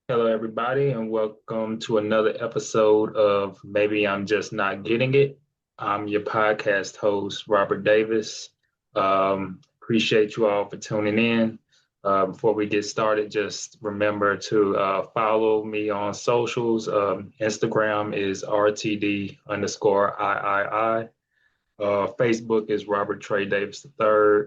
Hello, everybody, and welcome to another episode of Maybe I'm Just Not Getting It. I'm your podcast host, Robert Davis. Appreciate you all for tuning in. Before we get started, just remember to follow me on socials. Instagram is RTD underscore III. Facebook is Robert Trey Davis III.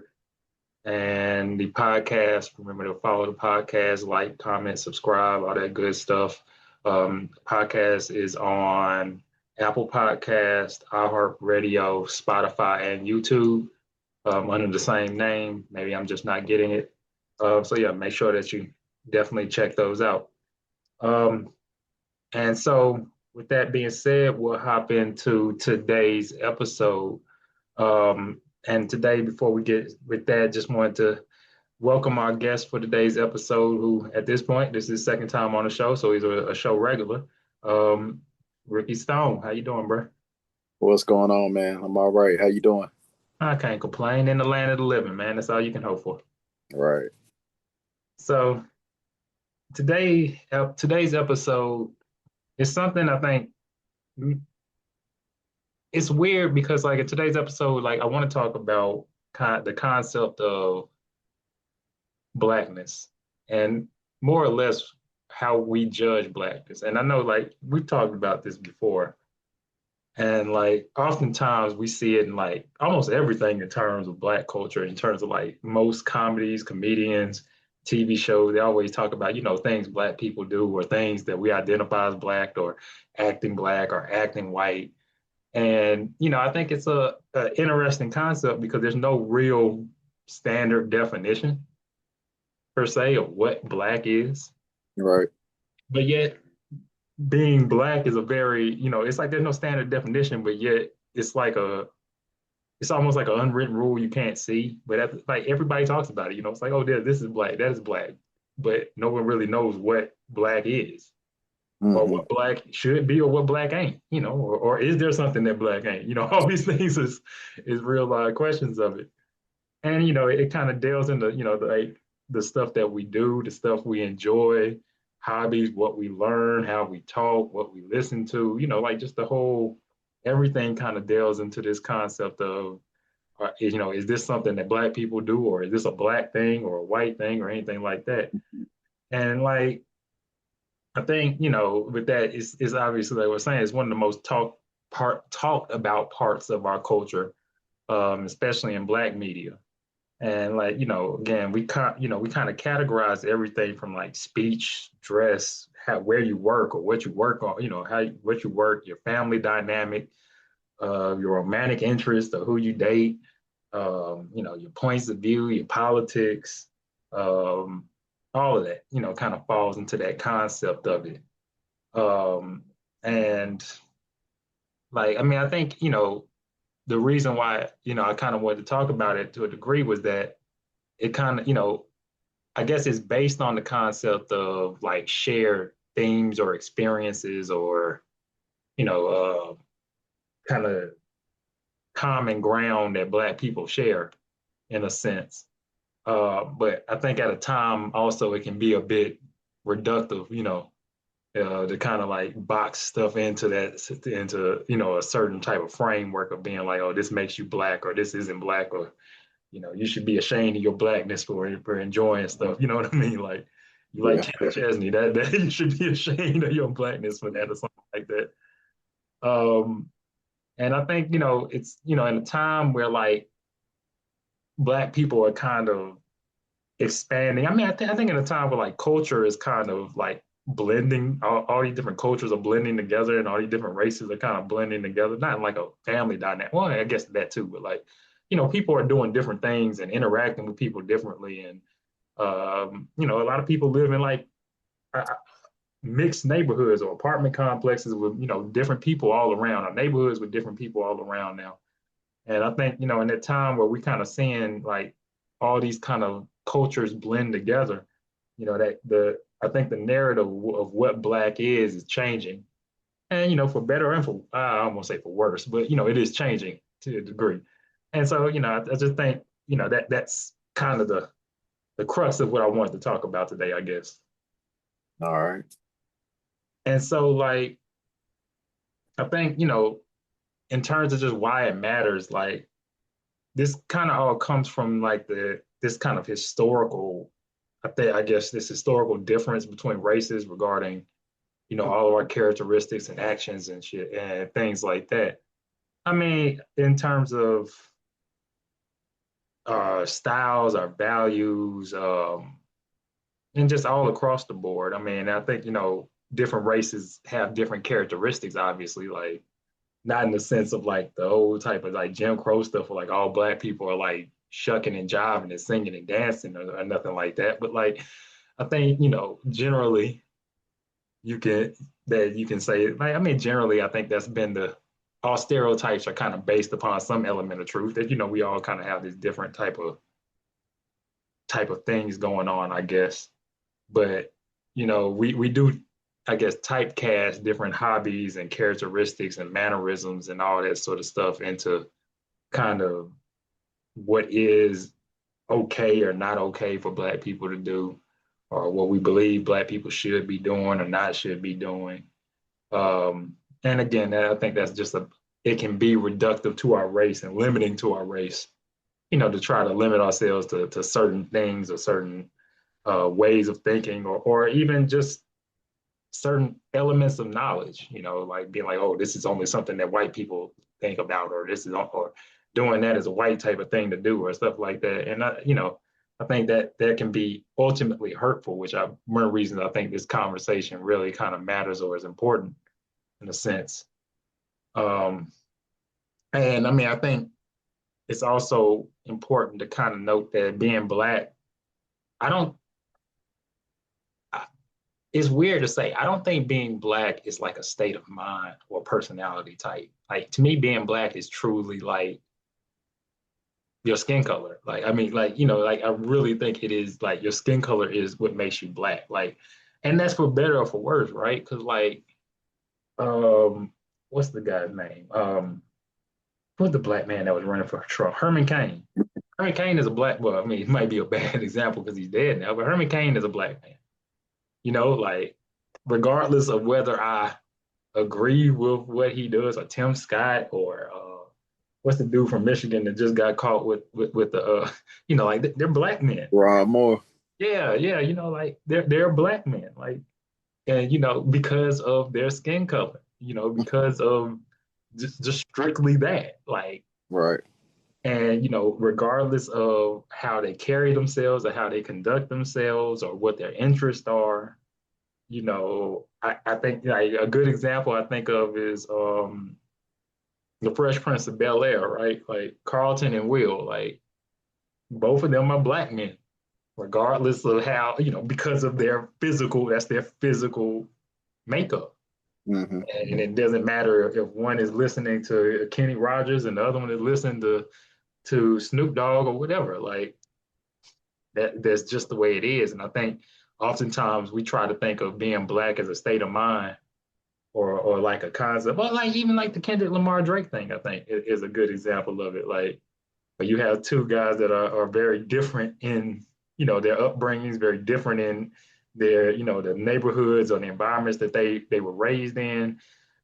And the podcast, remember to follow the podcast, like, comment, subscribe, all that good stuff. Podcast is on Apple Podcast, iHeartRadio, Spotify, and YouTube under the same name. Maybe I'm just not getting it. So yeah, make sure that you definitely check those out. Um, and so with that being said, we'll hop into today's episode. And today, before we get with that, just wanted to welcome our guest for today's episode, who at this point, this is his second time on the show, so he's a show regular. Um, Ricky Stone, how you doing, bro? What's going on, man? I'm all right. How you doing? I can't complain. In the land of the living, man. That's all you can hope for. Right. So today's episode is something I think it's weird because like in today's episode, like I want to talk about the concept of blackness and more or less how we judge blackness. And I know like we've talked about this before. And like oftentimes we see it in like almost everything in terms of black culture, in terms of like most comedies, comedians, TV shows, they always talk about, things black people do or things that we identify as black or acting white. And, I think it's a interesting concept because there's no real standard definition per se of what black is. Right. But yet being black is a very, it's like there's no standard definition, but yet it's almost like an unwritten rule you can't see. But like everybody talks about it, it's like, oh, this is black, that is black. But no one really knows what black is or Hmm. what black should be or what black ain't, or is there something that black ain't? All these things is real questions of it. And, it kind of delves into, the stuff that we do, the stuff we enjoy, hobbies, what we learn, how we talk, what we listen to, like just the whole everything kind of delves into this concept of, is this something that black people do, or is this a black thing or a white thing or anything like that? And like, I think, with that, it's obviously like we're saying, it's one of the most talked about parts of our culture, especially in black media. And like, again, we kind of categorize everything from like speech, dress, where you work or what you work on, what you work, your family dynamic, your romantic interest or who you date, your points of view, your politics, um, all of that, kind of falls into that concept of it. Um, and like, I mean, I think, the reason why, I kind of wanted to talk about it to a degree was that it kind of, I guess it's based on the concept of like shared themes or experiences or, kind of common ground that Black people share in a sense. But I think at a time also it can be a bit reductive, to kind of like box stuff into a certain type of framework of being like, oh, this makes you black or this isn't black or you should be ashamed of your blackness for enjoying stuff. You know what I mean? Like you like Yeah. Kenny Chesney, that you should be ashamed of your blackness for that or something like that. Um, and I think it's in a time where like black people are kind of expanding. I mean, I think in a time where like culture is kind of like blending, all these different cultures are blending together, and all these different races are kind of blending together. Not in like a family dynamic. Well, I guess that too, but like people are doing different things and interacting with people differently, and a lot of people live in like uh, mixed neighborhoods or apartment complexes with different people all around, or neighborhoods with different people all around now. And I think, in that time where we kind of seeing like all these kind of cultures blend together, that I think the narrative of what black is changing. And, for better and for, I almost say for worse, but, it is changing to a degree. And so, I just think, that's kind of the crux of what I wanted to talk about today, I guess. All right. And so, like, I think, in terms of just why it matters, like, this kind of all comes from like this kind of historical, I guess this historical difference between races regarding, all of our characteristics and actions and shit and things like that. I mean, in terms of styles, our values, and just all across the board. I mean, I think, different races have different characteristics, obviously, like not in the sense of like the old type of like Jim Crow stuff where like all black people are like shucking and jiving and singing and dancing or nothing like that. But like, I think, generally you can you can say like, I mean, generally I think that's been the all stereotypes are kind of based upon some element of truth that, we all kind of have this different type of things going on, I guess. But we do, I guess, typecast different hobbies and characteristics and mannerisms and all that sort of stuff into kind of what is okay or not okay for black people to do, or what we believe black people should be doing or not should be doing. And again, I think that's just it can be reductive to our race and limiting to our race, to try to limit ourselves to certain things or certain ways of thinking, or even just certain elements of knowledge, like being like, oh, this is only something that white people think about, or this is, or doing that is a white type of thing to do, or stuff like that. And I think that that can be ultimately hurtful, which one of the reasons I think this conversation really kind of matters or is important in a sense. Um, and I mean, I think it's also important to kind of note that being black, I don't it's weird to say. I don't think being black is like a state of mind or personality type. Like to me, being black is truly like your skin color. Like I mean, like like I really think it is like your skin color is what makes you black. Like, and that's for better or for worse, right? Because like, um, what's the guy's name? Who's the black man that was running for Trump? Herman Cain. Herman Cain is a black. Well, I mean, it might be a bad example because he's dead now, but Herman Cain is a black man. Like regardless of whether I agree with what he does, or Tim Scott, or what's the dude from Michigan that just got caught with the like they're black men. Ron Moore. Yeah, yeah, like they're black men, like, and because of their skin color, because of just strictly that, like, Right. and regardless of how they carry themselves or how they conduct themselves or what their interests are, I think like a good example I think of is the Fresh Prince of Bel Air, right? Like Carlton and Will, like both of them are black men, regardless of how, because of that's their physical makeup. Hmm. And it doesn't matter if one is listening to Kenny Rogers and the other one is listening to Snoop Dogg or whatever. Like that's just the way it is. And I think oftentimes we try to think of being black as a state of mind or like a concept, or like even like the Kendrick Lamar Drake thing, I think is a good example of it. Like, but you have two guys that are very different in, their upbringings, very different in their, the neighborhoods or the environments that they were raised in,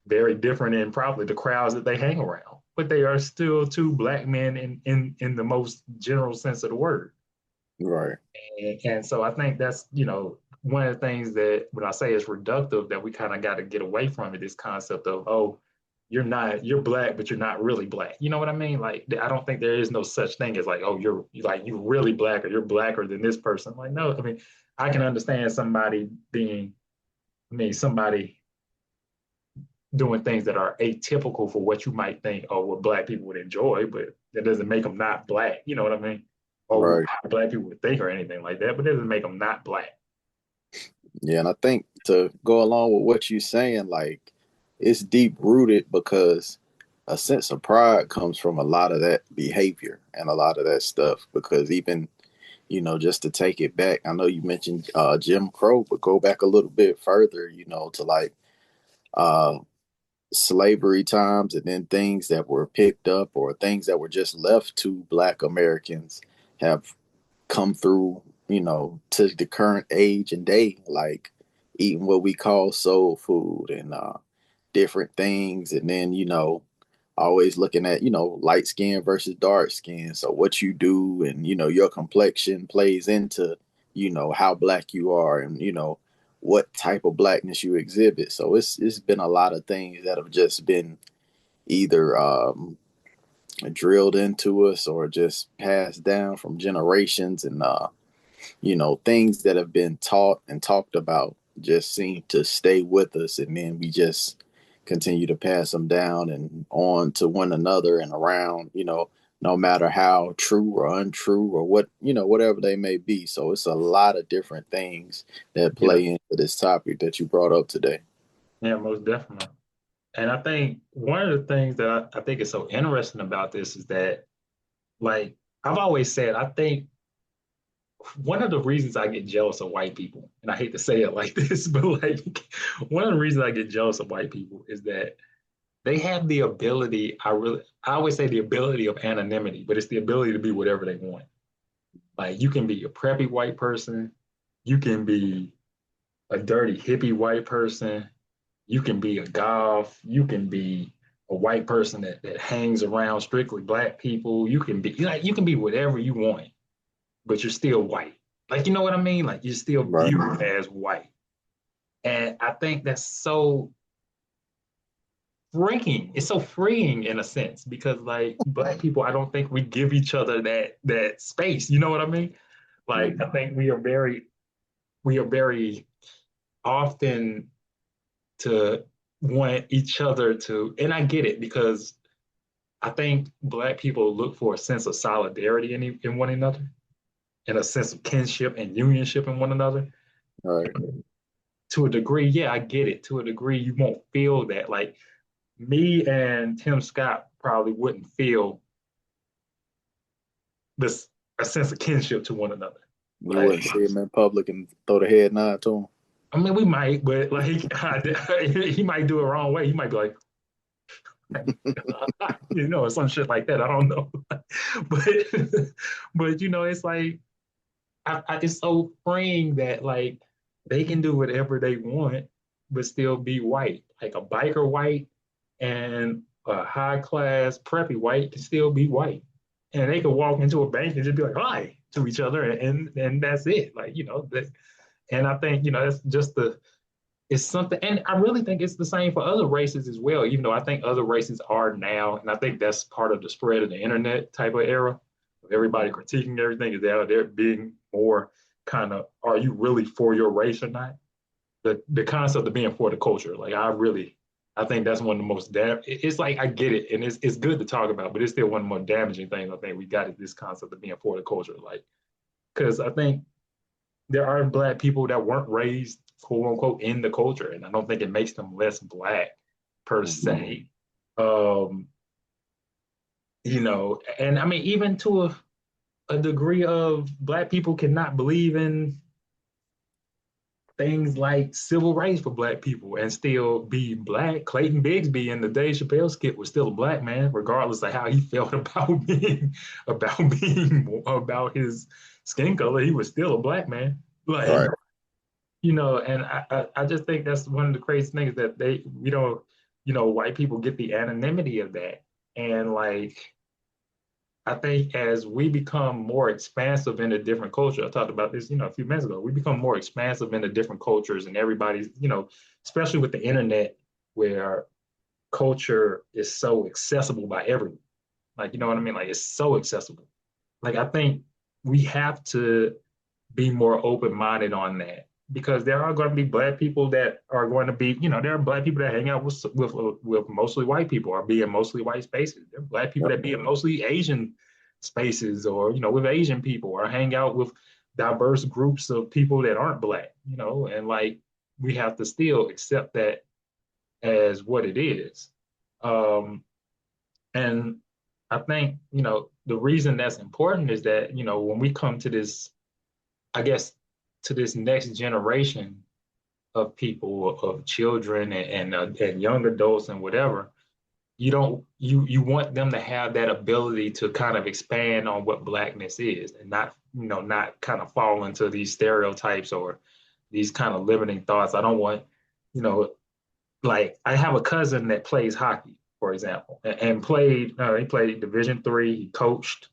very different in probably the crowds that they hang around. But they are still two black men in the most general sense of the word. Right. And so I think that's, one of the things that when I say it's reductive, that we kind of got to get away from it, this concept of, oh, you're black, but you're not really black. You know what I mean? Like, I don't think there is no such thing as like, oh, you're really black or you're blacker than this person. Like, no, I mean, I can understand somebody being, somebody doing things that are atypical for what you might think, or what black people would enjoy, but that doesn't make them not black. You know what I mean? Or Right. how black people would think or anything like that, but it doesn't make them not black. Yeah, and I think to go along with what you're saying, like it's deep rooted because a sense of pride comes from a lot of that behavior and a lot of that stuff. Because even, just to take it back, I know you mentioned Jim Crow, but go back a little bit further, to like uh, slavery times, and then things that were picked up or things that were just left to Black Americans have come through, to the current age and day. Like eating what we call soul food and different things. And then, always looking at, light skin versus dark skin. So what you do and, your complexion plays into, how black you are and, what type of blackness you exhibit. So it's been a lot of things that have just been either drilled into us or just passed down from generations. And things that have been taught and talked about just seem to stay with us, and then we just continue to pass them down and on to one another and around, no matter how true or untrue or what, whatever they may be. So it's a lot of different things that Yeah, play into this topic that you brought up today. yeah, most definitely. And I think one of the things that I think is so interesting about this is that, like, I've always said, I think one of the reasons I get jealous of white people, and I hate to say it like this, but like one of the reasons I get jealous of white people is that they have the ability, I always say the ability of anonymity, but it's the ability to be whatever they want. Like you can be a preppy white person, you can be a dirty hippie white person, you can be a goth, you can be a white person that hangs around strictly black people, you can be whatever you want, but you're still white. Like you know what I mean? Like you're still Right. viewed as white. And I think that's so freeing. It's so freeing in a sense because like black people, I don't think we give each other that space. You know what I mean? Yeah. Like I think we are very often to want each other to, and I get it because I think black people look for a sense of solidarity in one another and a sense of kinship and unionship in one another. Right. To a degree, yeah, I get it. To a degree, you won't feel that. Like me and Tim Scott probably wouldn't feel this a sense of kinship to one another. You Like, wouldn't see him in public and throw the head nod to him. I mean, we might, but like he might do it the wrong way. He might be like, some shit like that. I don't know, but it's like it's so freeing that like they can do whatever they want, but still be white. Like a biker white and a high class preppy white can still be white, and they could walk into a bank and just be like hi to each other, and that's it. Like that, and I think that's just it's something, and I really think it's the same for other races as well. Even though I think other races are now, and I think that's part of the spread of the internet type of era of everybody critiquing everything is that they're being more kind of, are you really for your race or not? The concept of being for the culture, like I think that's one of the most it's like I get it, and it's good to talk about, but it's still one of the more damaging things I think we got is this concept of being for the culture, like because I think there are black people that weren't raised quote unquote in the culture, and I don't think it makes them less black per se. Um, and I mean even to a degree of black people cannot believe in things like civil rights for black people and still be black. Clayton Bigsby in the Dave Chappelle skit was still a black man, regardless of how he felt about his skin color. He was still a black man. Like Right. and I just think that's one of the crazy things that white people get the anonymity of that. And like, I think as we become more expansive in a different culture, I talked about this, a few minutes ago, we become more expansive into different cultures and everybody's, especially with the internet where culture is so accessible by everyone. Like, you know what I mean? Like it's so accessible. Like I think we have to be more open minded on that because there are going to be black people that are going to be, there are black people that hang out with mostly white people or be in mostly white spaces. There are black people Yep. that be in mostly Asian spaces or with Asian people or hang out with diverse groups of people that aren't black, and like we have to still accept that as what it is. Um, and I think, the reason that's important is that, when we come to this, I guess, to this next generation of people, of children and young adults and whatever, you don't you want them to have that ability to kind of expand on what blackness is and not kind of fall into these stereotypes or these kind of limiting thoughts. I don't want, you know, like I have a cousin that plays hockey, for example, and played. He played Division 3. He coached.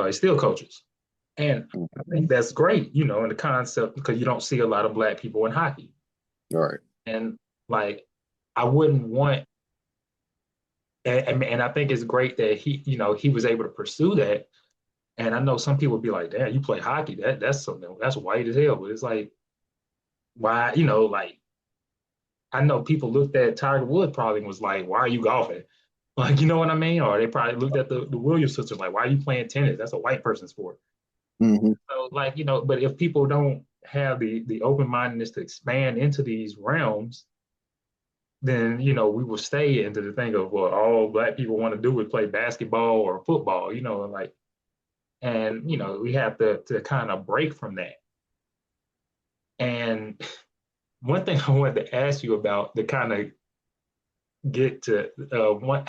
He still coaches, and I think that's great. In the concept because you don't see a lot of black people in hockey, All right. and like I wouldn't want. And I think it's great that he was able to pursue that. And I know some people would be like, "Damn, you play hockey? That's something that's white as hell." But it's like, why? Like I know people looked at Tiger Woods probably and was like, "Why are you golfing?" Like, you know what I mean? Or they probably looked at the Williams sisters like, "Why are you playing tennis? That's a white person sport." Mm-hmm. So, like, but if people don't have the open mindedness to expand into these realms, then we will stay into the thing of what all black people want to do is play basketball or football. Like, and we have to kind of break from that. And one thing I wanted to ask you about to kind of get to one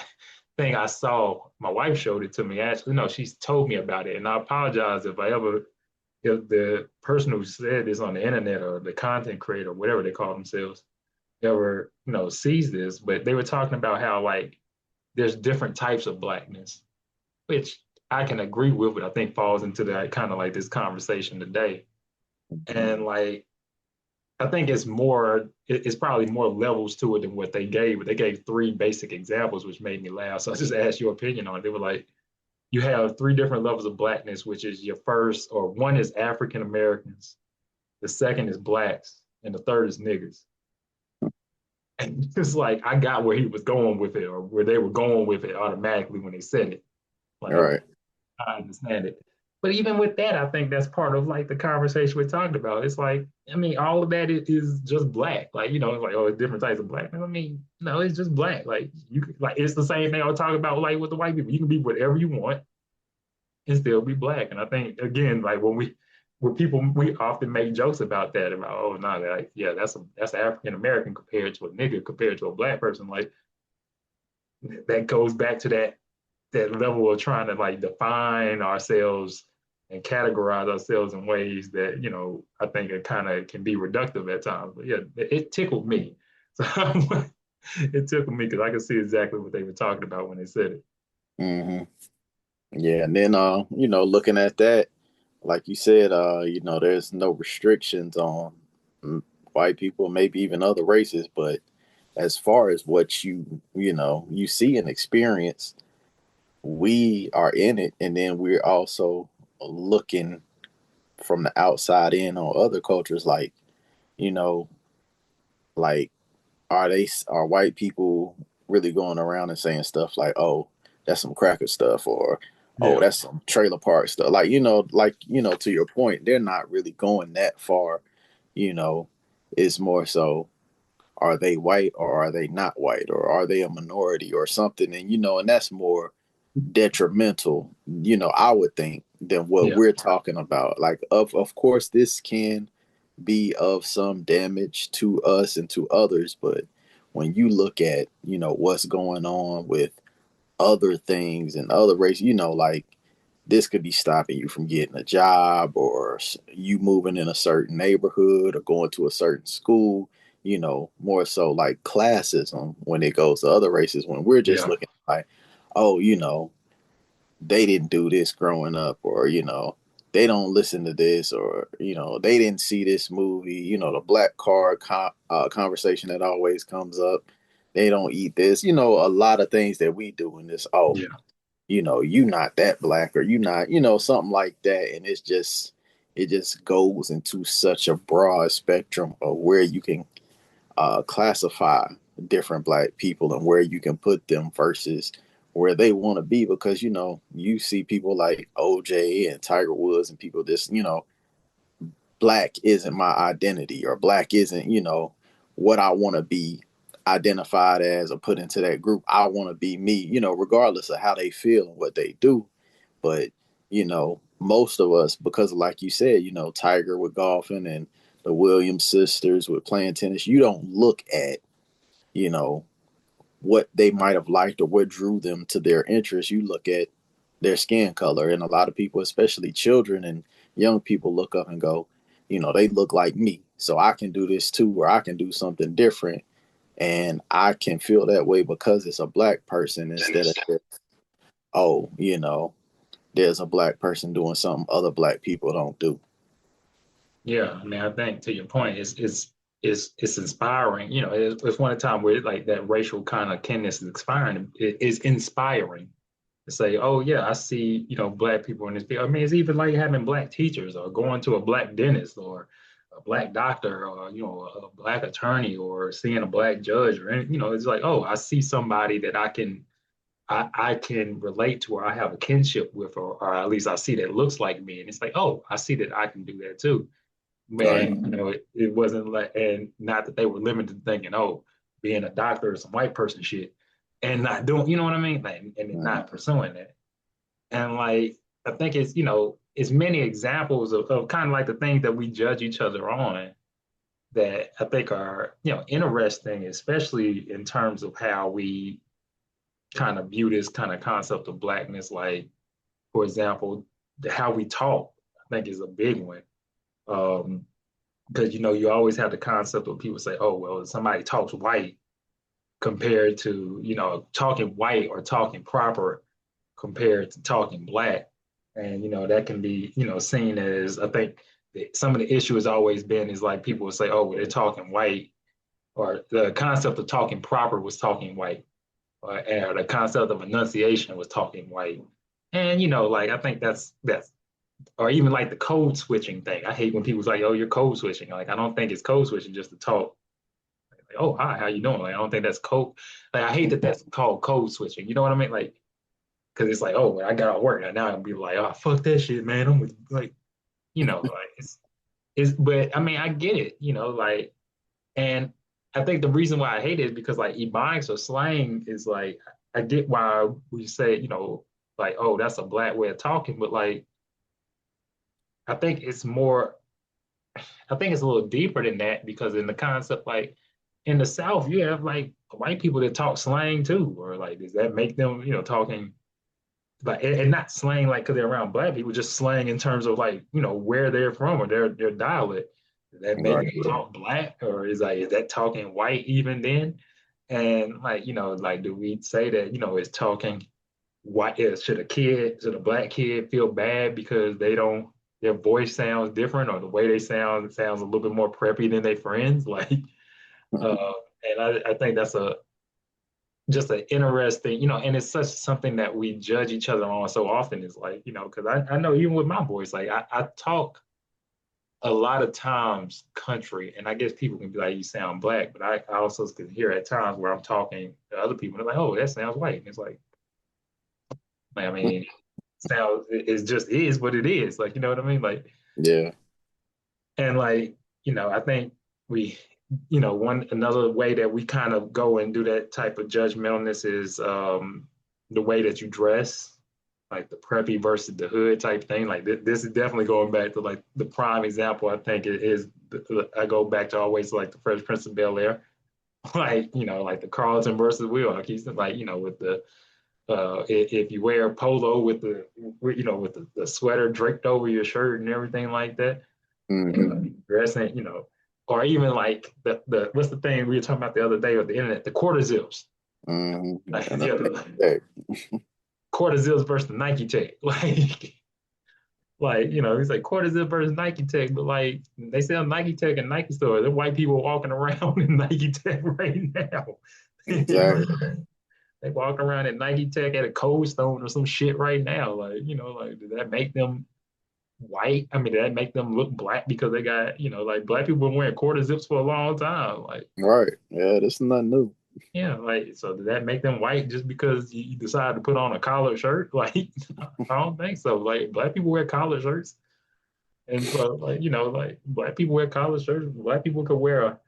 thing I saw, my wife showed it to me. Actually, no, she's told me about it, and I apologize if the person who said this on the internet or the content creator, whatever they call themselves, ever sees this. But they were talking about how like there's different types of blackness, which I can agree with, but I think falls into that kind of like this conversation today. And like I think it's probably more levels to it than what they gave, but they gave three basic examples, which made me laugh. So I just asked your opinion on it. They were like, you have three different levels of blackness, which is your first, or one is African Americans, the second is blacks, and the third is niggers. And it's like, I got where he was going with it, or where they were going with it automatically when they said it. Like, All okay, right. I understand it. But even with that, I think that's part of like the conversation we're talking about. It's like, I mean, all of that is just black. Like, it's like, oh, it's different types of black. I mean, no, it's just black. Like you could, like it's the same thing I was talking about like with the white people. You can be whatever you want and still be black. And I think again, like when people we often make jokes about that, about oh no, like, yeah, that's African American compared to a nigga compared to a black person. Like that goes back to that level of trying to like define ourselves and categorize ourselves in ways that I think it kind of can be reductive at times. But yeah, it tickled me. So it tickled me because I could see exactly what they were talking about when they said it. Mm-hmm. Yeah, and then looking at that, like you said, there's no restrictions on mm, white people, maybe even other races, but as far as what you see and experience, we are in it, and then we're also looking from the outside in on other cultures, like you know, like are white people really going around and saying stuff like, "Oh, that's some cracker stuff," or "Oh, Yeah, that's some trailer park stuff." Like to your point, they're not really going that far. You know, it's more so, are they white or are they not white, or are they a minority or something? And that's more detrimental, I would think, than what yeah, we're talking about. Like, of course, this can be of some damage to us and to others, but when you look at what's going on with other things and other races, like this could be stopping you from getting a job, or you moving in a certain neighborhood or going to a certain school. More so like classism when it goes to other races, when we're just yeah, looking like, oh, they didn't do this growing up, or they don't listen to this, or they didn't see this movie, the black card conversation that always comes up. They don't eat this, a lot of things that we do in this. Oh, yeah, you not that black, or you not, something like that. And it just goes into such a broad spectrum of where you can classify different black people and where you can put them versus where they want to be, because you see people like OJ and Tiger Woods and people this, black isn't my identity, or black isn't what I want to be identified as or put into that group. I want to be me, regardless of how they feel and what they do. But most of us, because like you said, Tiger with golfing and the Williams sisters with playing tennis, you don't look at you know what they might have liked or what drew them to their interest. You look at their skin color, and a lot of people, especially children and young people, look up and go, they look like me, so I can do this too, or I can do something different, and I can feel that way because it's a black person instead of just, oh, there's a black person doing something other black people don't do. Yeah, I mean, I think to your point, it's inspiring. It's one of the time where like that racial kind of kinness is inspiring. It is inspiring to say, oh yeah, I see, black people in this field. I mean, it's even like having black teachers or going to a black dentist or a black doctor or a black attorney or seeing a black judge or it's like, oh, I see somebody that I can relate to or I have a kinship with or at least I see that looks like me. And it's like, oh, I see that I can do that too. Right. Man, it wasn't like, and not that they were limited to thinking, oh, being a doctor is some white person shit and not doing, you know what I mean? Like, and Mhm. not pursuing that. And like, I think it's many examples of kind of like the things that we judge each other on that I think are, interesting, especially in terms of how we kind of view this kind of concept of blackness. Like, for example, how we talk, I think is a big one. Um, because you always have the concept of people say, oh, well, somebody talks white compared to talking white or talking proper compared to talking black, and that can be seen as, I think some of the issue has always been is like people will say, oh, well, they're talking white, or the concept of talking proper was talking white, or the concept of enunciation was talking white, and like I think that's or even like the code switching thing. I hate when people's like, "Oh, you're code switching." Like, I don't think it's code switching just to talk. Like, "Oh, hi, how you doing?" Like, I don't think that's code. Like, I hate that that's called code switching. You know what I mean? Like, because it's like, "Oh, well, I got to work now." I'm be like, "Oh, fuck that shit, man." I'm with, like, like it's. But I mean, I get it. Like, and I think the reason why I hate it is because like ebonics or slang is like, I get why we say, like, oh, that's a black way of talking, but like, I think it's more I think it's a little deeper than that because in the concept, like in the South, you have like white people that talk slang too, or like does that make them, talking like and not slang like because they're around black people, just slang in terms of like where they're from or their dialect. Does that make Right. them talk black, or is that talking white even then? And like like do we say that it's talking white? Should a black kid feel bad because they don't their voice sounds different or the way they sounds a little bit more preppy than their friends? Like, uh, and I think that's a just an interesting, and it's such something that we judge each other on so often is like, because I know even with my voice, like I talk a lot of times country, and I guess people can be like, you sound black, but I also can hear at times where I'm talking to other people, and they're like, oh, that sounds white. And it's like I mean, sounds it just is what it is. Like, you know what I mean? Like, Yeah. and like, I think we, one another way that we kind of go and do that type of judgmentalness is the way that you dress, like the preppy versus the hood type thing. Like this is definitely going back to like the prime example. I think it is. I go back to always like the Fresh Prince of Bel Air, like like the Carlton versus Will. I keep saying, like with the if you wear a polo with with the sweater draped over your shirt and everything like that, Hmm. dressing, or even like the what's the thing we were talking about the other day with the internet, the quarter zips, Hmm. like, And yeah, the quarter zips versus the Nike Tech, like he's like quarter zip versus Nike Tech, but like they sell Nike Tech in Nike stores. There are white people walking around in Nike Tech right now. exactly. They walk around in Nike Tech at a Cold Stone or some shit right now. Like, like does that make them white? I mean, did that make them look black because they got, like black people been wearing quarter zips for a long time. Like, Right. Yeah, this is nothing new. yeah, like so did that make them white just because you decide to put on a collared shirt? Like, I don't think so. Like black people wear collared shirts. And so like, like black people wear collared shirts. Black people could wear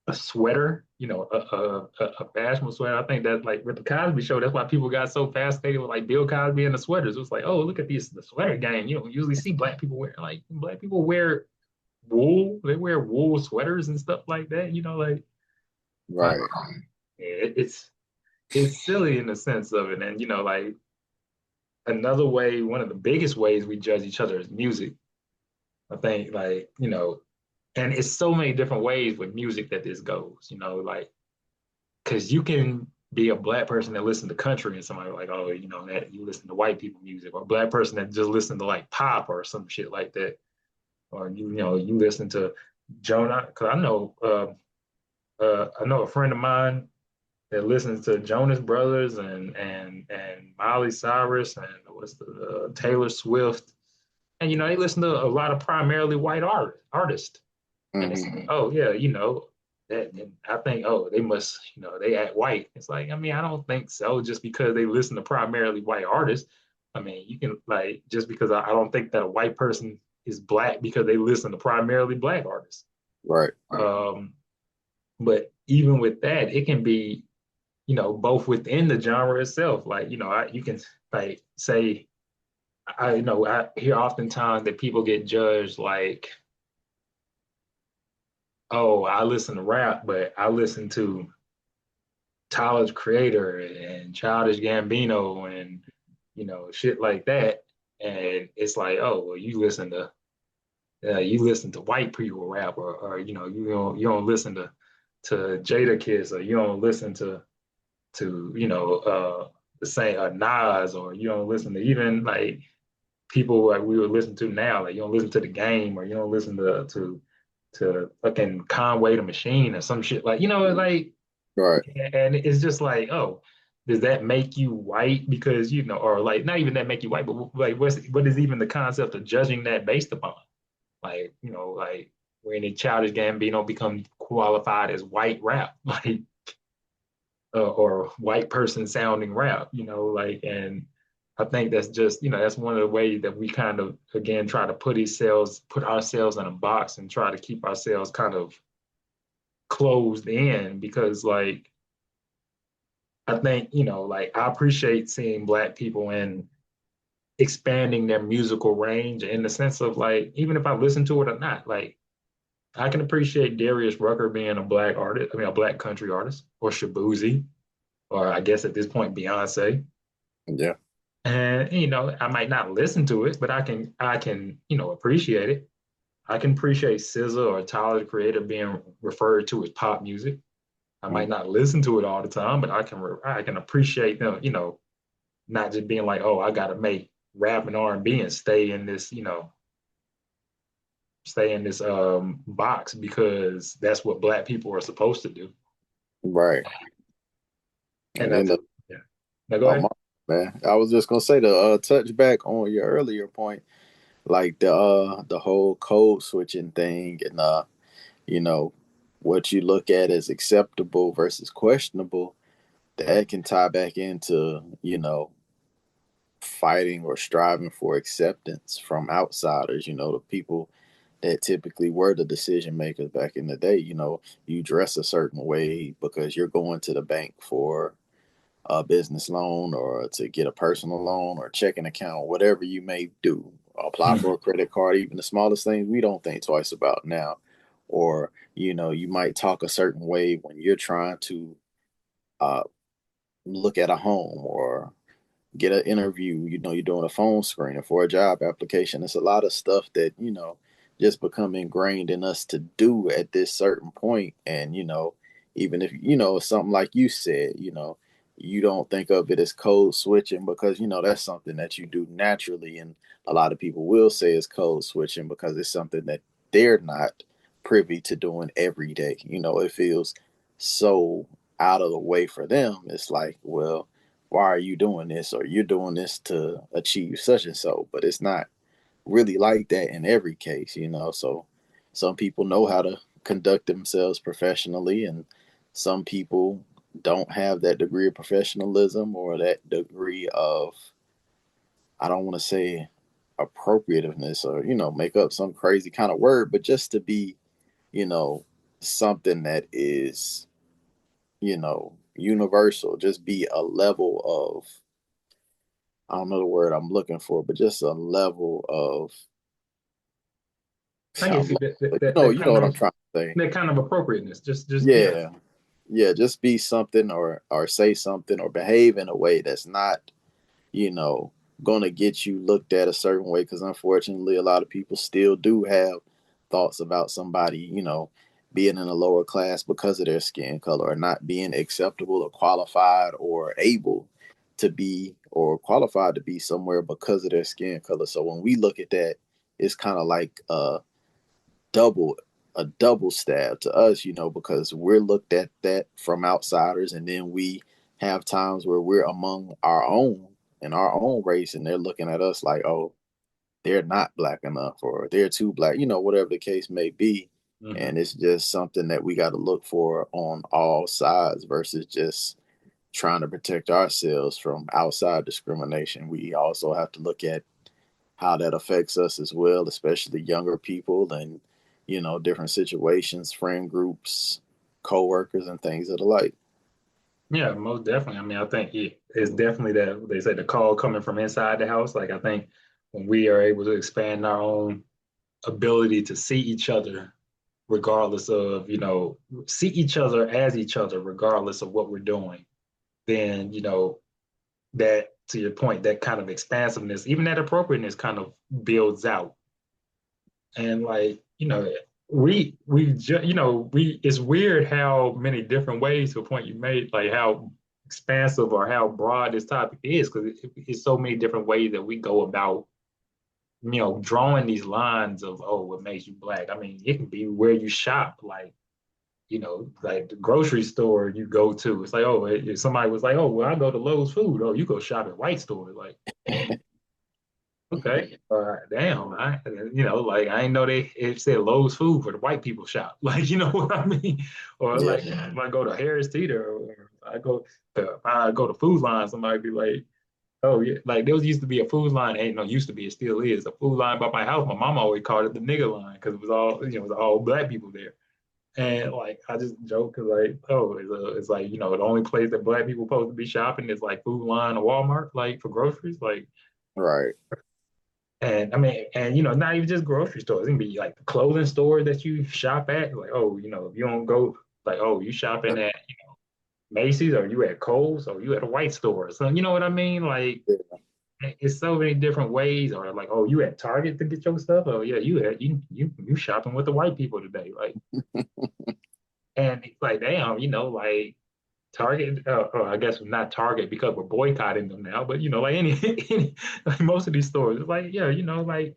a sweater, a fashionable sweater. I think that like with the Cosby Show, that's why people got so fascinated with like Bill Cosby and the sweaters. It was like, oh, look at this, the sweater gang. You don't usually see black people wear like black people wear wool. They wear wool sweaters and stuff like that. Like uh, Right. it's silly in the sense of it, and like another way, one of the biggest ways we judge each other is music. I think like, and it's so many different ways with music that this goes, like because you can be a black person that listen to country and somebody like, oh, that you listen to white people music, or a black person that just listen to like pop or some shit like that, or you listen to Jonah. Because I know a friend of mine that listens to Jonas Brothers and Miley Cyrus and what's the Taylor Swift, and they listen to a lot of primarily white artists. And it's like, Mm-hmm. oh yeah, that. And I think, oh, they must, they act white. It's like, I mean, I don't think so. Just because they listen to primarily white artists, I mean, you can like just because I don't think that a white person is black because they listen to primarily black artists. Right. Um, but even with that, it can be, both within the genre itself. Like, you can like say, I hear oftentimes that people get judged like, oh, I listen to rap, but I listen to Tyler the Creator and Childish Gambino and shit like that. And it's like, oh, well, you listen to white people rap, or you don't listen to Jada Kiss, or you don't listen to the same Nas, or you don't listen to even like people like we would listen to now. Like you don't listen to the Game, or you don't listen to fucking Conway the Machine or some shit like like. Right. And it's just like, oh, does that make you white? Because or like not even that make you white, but like what is even the concept of judging that based upon? Like, like when a Childish Gambino become qualified as white rap, like or white person sounding rap, like and I think that's just, that's one of the ways that we kind of again try to put ourselves in a box and try to keep ourselves kind of closed in because like I think, like I appreciate seeing black people in expanding their musical range in the sense of like, even if I listen to it or not, like I can appreciate Darius Rucker being a black artist, I mean a black country artist, or Shabuzi, or I guess at this point Beyonce. Yeah. And I might not listen to it, but I can, appreciate it. I can appreciate SZA or Tyler the Creator being referred to as pop music. I might Mm. not listen to it all the time, but I can appreciate them, not just being like, oh, I gotta make rap and R&B and stay in this box because that's what black people are supposed to do. Right. And And then that's the yeah. Now go oh ahead. my man, I was just gonna say to touch back on your earlier point, like the whole code switching thing and you know what you look at as acceptable versus questionable, that can tie back into fighting or striving for acceptance from outsiders, the people that typically were the decision makers back in the day. You dress a certain way because you're going to the bank for a business loan or to get a personal loan or checking account, whatever you may do. Apply for a credit card, even the smallest things we don't think twice about now. Or, you might talk a certain way when you're trying to uh, look at a home or get an interview, you're doing a phone screening for a job application. It's a lot of stuff that, just become ingrained in us to do at this certain point. And, even if, something like you said, you don't think of it as code switching because, that's something that you do naturally. And a lot of people will say it's code switching because it's something that they're not privy to doing every day. It feels so out of the way for them. It's like, well, why are you doing this, or you're doing this to achieve such and so, but it's not really like that in every case. So some people know how to conduct themselves professionally, and some people don't have that degree of professionalism or that degree of, I don't want to say appropriativeness, or make up some crazy kind of word, but just to be, you know something that is, universal, just be a level of, I don't know the word I'm looking for, but just a level of, I I'm guess lost, that, but that, you that, know, that you know kind what I'm of trying to say. that kind of appropriateness. Just yeah. Yeah, yeah, just be something, or say something or behave in a way that's not, you know, going to get you looked at a certain way, because unfortunately a lot of people still do have thoughts about somebody, being in a lower class because of their skin color, or not being acceptable or qualified or able to be, or qualified to be somewhere because of their skin color. So when we look at that, it's kind of like double a double stab to us, because we're looked at that from outsiders, and then we have times where we're among our own in our own race, and they're looking at us like, oh, they're not black enough, or they're too black, whatever the case may be. Hmm. And it's just something that we got to look for on all sides versus just trying to protect ourselves from outside discrimination. We also have to look at how that affects us as well, especially younger people and, different situations, friend groups, co-workers, and things of the like. Yeah, most definitely. I mean, I think it's definitely that they say the call coming from inside the house. Like, I think when we are able to expand our own ability to see each other, regardless of, see each other as each other, regardless of what we're doing, then, that to your point, that kind of expansiveness, even that appropriateness kind of builds out. And like, we it's weird how many different ways to a point you made, like how expansive or how broad this topic is, because it's so many different ways that we go about, drawing these lines of, oh, what makes you black. I mean, it can be where you shop, like the grocery store you go to. It's like, oh, if somebody was like, oh, well, I go to Lowe's Food. Oh, you go shop at White Store. Like, okay, damn, like I didn't know it said Lowe's Food for the white people shop. Like, you know what I mean? Or Yeah, like if I go to Harris Teeter, or I go to Food Line, somebody be like, oh yeah, like there used to be a food line. Ain't no used to be, it still is a food line by my house. My mom always called it the nigger line because it was all, it was all black people there. And like I just joke because like, oh, it's like, the only place that black people supposed to be shopping is like Food Line or Walmart, like for groceries, like. right. And I mean, and not even just grocery stores. It can be like the clothing store that you shop at. Like, oh, if you don't go, like, oh, you shopping at Macy's, or you at Kohl's, or you at a white store. So you know what I mean? Like, Yeah. it's so many different ways. Or like, oh, you at Target to get your stuff. Oh yeah, you shopping with the white people today. Like, and it's like, damn, like Target. I guess not Target because we're boycotting them now. But like any like most of these stores, it's like, yeah, like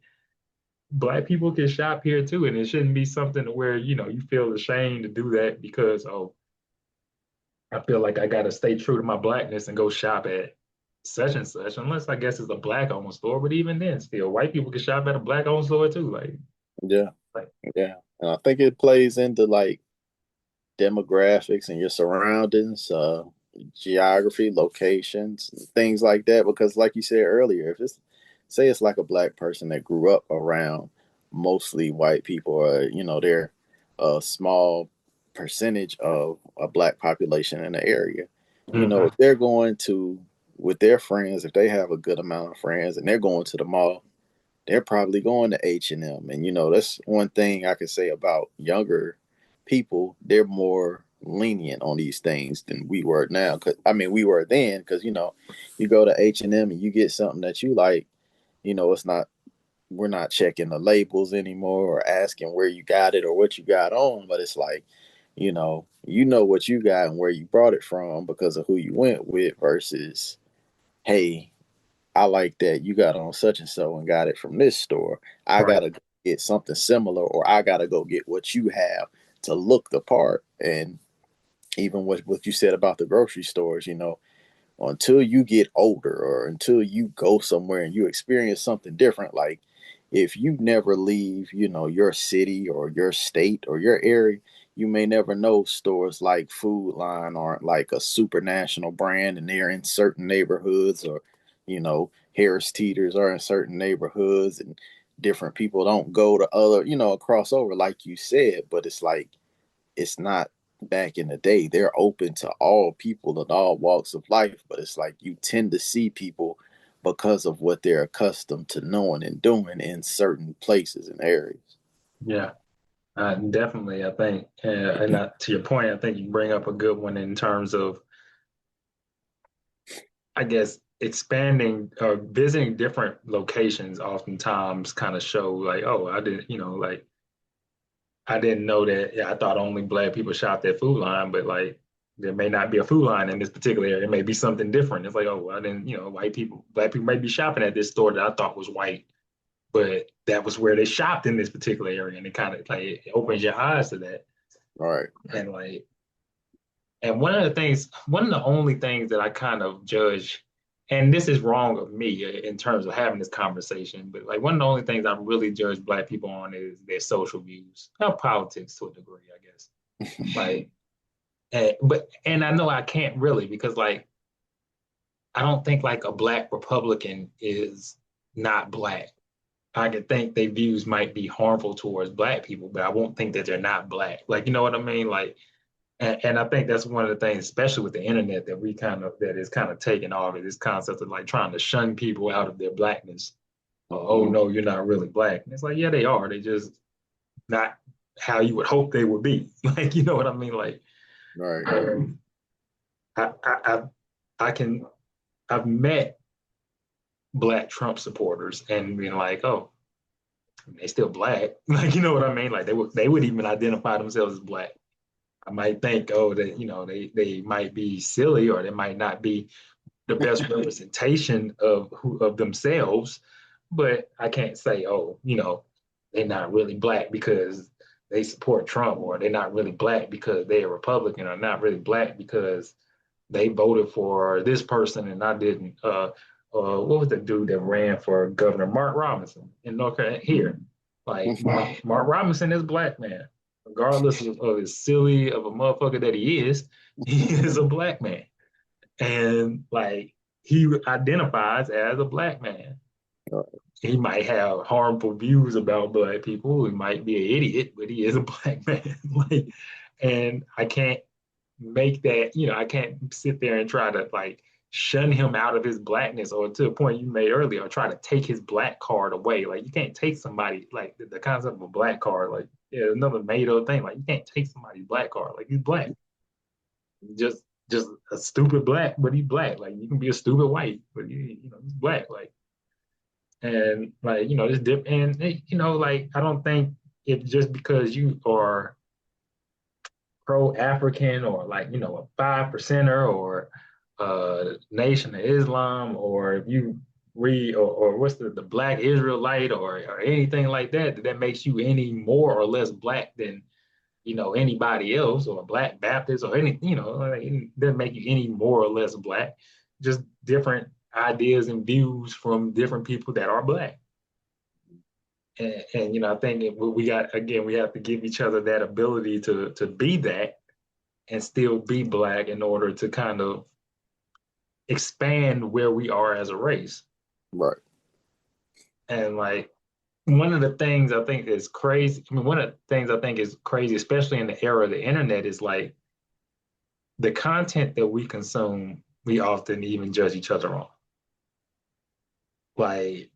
black people can shop here too, and it shouldn't be something where you feel ashamed to do that because, oh, I feel like I got to stay true to my blackness and go shop at such and such, unless I guess it's a black owned store. But even then, still, white people can shop at a black owned store too. Yeah. Like, Yeah. And I think it plays into like demographics and your surroundings, geography, locations, things like that. Because, like you said earlier, if it's say it's like a black person that grew up around mostly white people, or they're a small percentage of a black population in the area, mhm, if they're going to with their friends, if they have a good amount of friends and they're going to the mall, they're probably going to H&M. And that's one thing I can say about younger people. They're more lenient on these things than we were now. Cause I mean, we were then, because you go to H&M and you get something that you like, it's not, we're not checking the labels anymore or asking where you got it or what you got on, but it's like, what you got and where you brought it from because of who you went with, versus, hey, I like that you got on such and so and got it from this store. I right, gotta go get something similar, or I gotta go get what you have to look the part. And even what you said about the grocery stores, until you get older or until you go somewhere and you experience something different, like if you never leave, your city or your state or your area, you may never know stores like Food Line aren't like a super national brand and they're in certain neighborhoods, or Harris Teeters are in certain neighborhoods, and different people don't go to other, cross over like you said. But it's like, it's not back in the day. They're open to all people in all walks of life, but it's like you tend to see people because of what they're accustomed to knowing and doing in certain places and areas. yeah, definitely. I think, and to your point, I think you bring up a good one in terms of, I guess, expanding or visiting different locations oftentimes kind of show like, oh, I didn't, like I didn't know that. Yeah, I thought only black people shopped at Food Line, but like there may not be a Food Line in this particular area. It may be something different. It's like, oh, I didn't, black people may be shopping at this store that I thought was white, but that was where they shopped in this particular area, and it kind of like it opens your eyes to that. Right. And like, and one of the only things that I kind of judge, and this is wrong of me in terms of having this conversation, but like one of the only things I really judge black people on is their social views, not politics to a degree, I guess. Like, and I know I can't really because like I don't think like a black Republican is not black. I could think their views might be harmful towards black people, but I won't think that they're not black. Like, you know what I mean? Like, and I think that's one of the things, especially with the internet, that is kind of taking off is this concept of like trying to shun people out of their blackness. Oh no, you're not really black. And it's like, yeah, they are. They just not how you would hope they would be. Like, you know what I mean? Like, Right. I, I, I, I can, I've met black Trump supporters and being like, oh, they still black. Like, you know what I mean? Like they would even identify themselves as black. I might think, oh, that they might be silly or they might not be the best representation of themselves, but I can't say, oh, they're not really black because they support Trump, or they're not really black because they're a Republican, or not really black because they voted for this person and I didn't. What was the dude that ran for governor? Mark Robinson in North Carolina here. Like Mark Robinson is a black man, regardless of as silly of a motherfucker that he is a black man, and like he identifies as a black man. He might have harmful views about black people. He might be an idiot, but he is a black man. Like, and I can't make that, I can't sit there and try to like shun him out of his blackness, or to a point you made earlier, or try to take his black card away. Like you can't take somebody like the concept of a black card, like yeah, another made up thing. Like you can't take somebody's black card. Like he's black. Just a stupid black, but he's black. Like you can be a stupid white, but he's black. Like and like, it's different. And like I don't think if just because you are pro-African or like, a 5%er or Nation of Islam, or if you read or what's the Black Israelite or anything like that, that makes you any more or less black than, anybody else, or Black Baptist or anything, like, it doesn't make you any more or less black. Just different ideas and views from different people that are black. And I think we got, again, we have to give each other that ability to be that and still be black in order to kind of expand where we are as a race. Right. And like one of the things I think is crazy, one of the things I think is crazy, especially in the era of the internet, is like the content that we consume, we often even judge each other on. Like,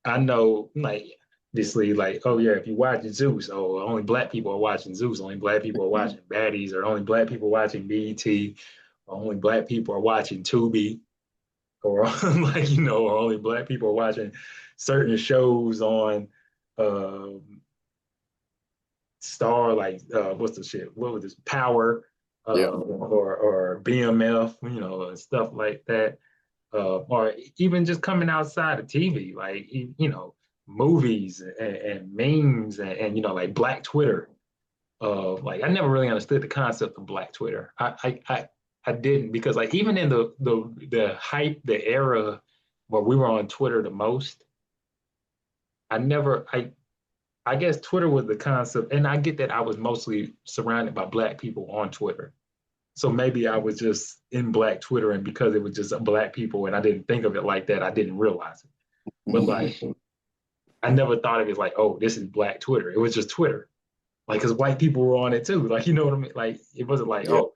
I know, like, obviously, like, oh yeah, if you watch Zeus, oh, only black people are watching Zeus, only black people are watching Baddies, or only black people watching BET, or only black people are watching Tubi, or like, or only black people are watching certain shows on Star, like what's the shit? What was this? Power, or BMF, and stuff like that. Or even just coming outside of TV, like movies and memes and like Black Twitter. Like I never really understood the concept of Black Twitter. I didn't, because like even in the hype, the era where we were on Twitter the most, I guess Twitter was the concept, and I get that I was mostly surrounded by black people on Twitter. So maybe I was just in Black Twitter, and because it was just black people and I didn't think of it like that, I didn't realize it. But like, I never thought of it like, oh, this is Black Twitter. It was just Twitter. Like, because white people were on it too. Like, you know what I mean? Like, it wasn't like, oh,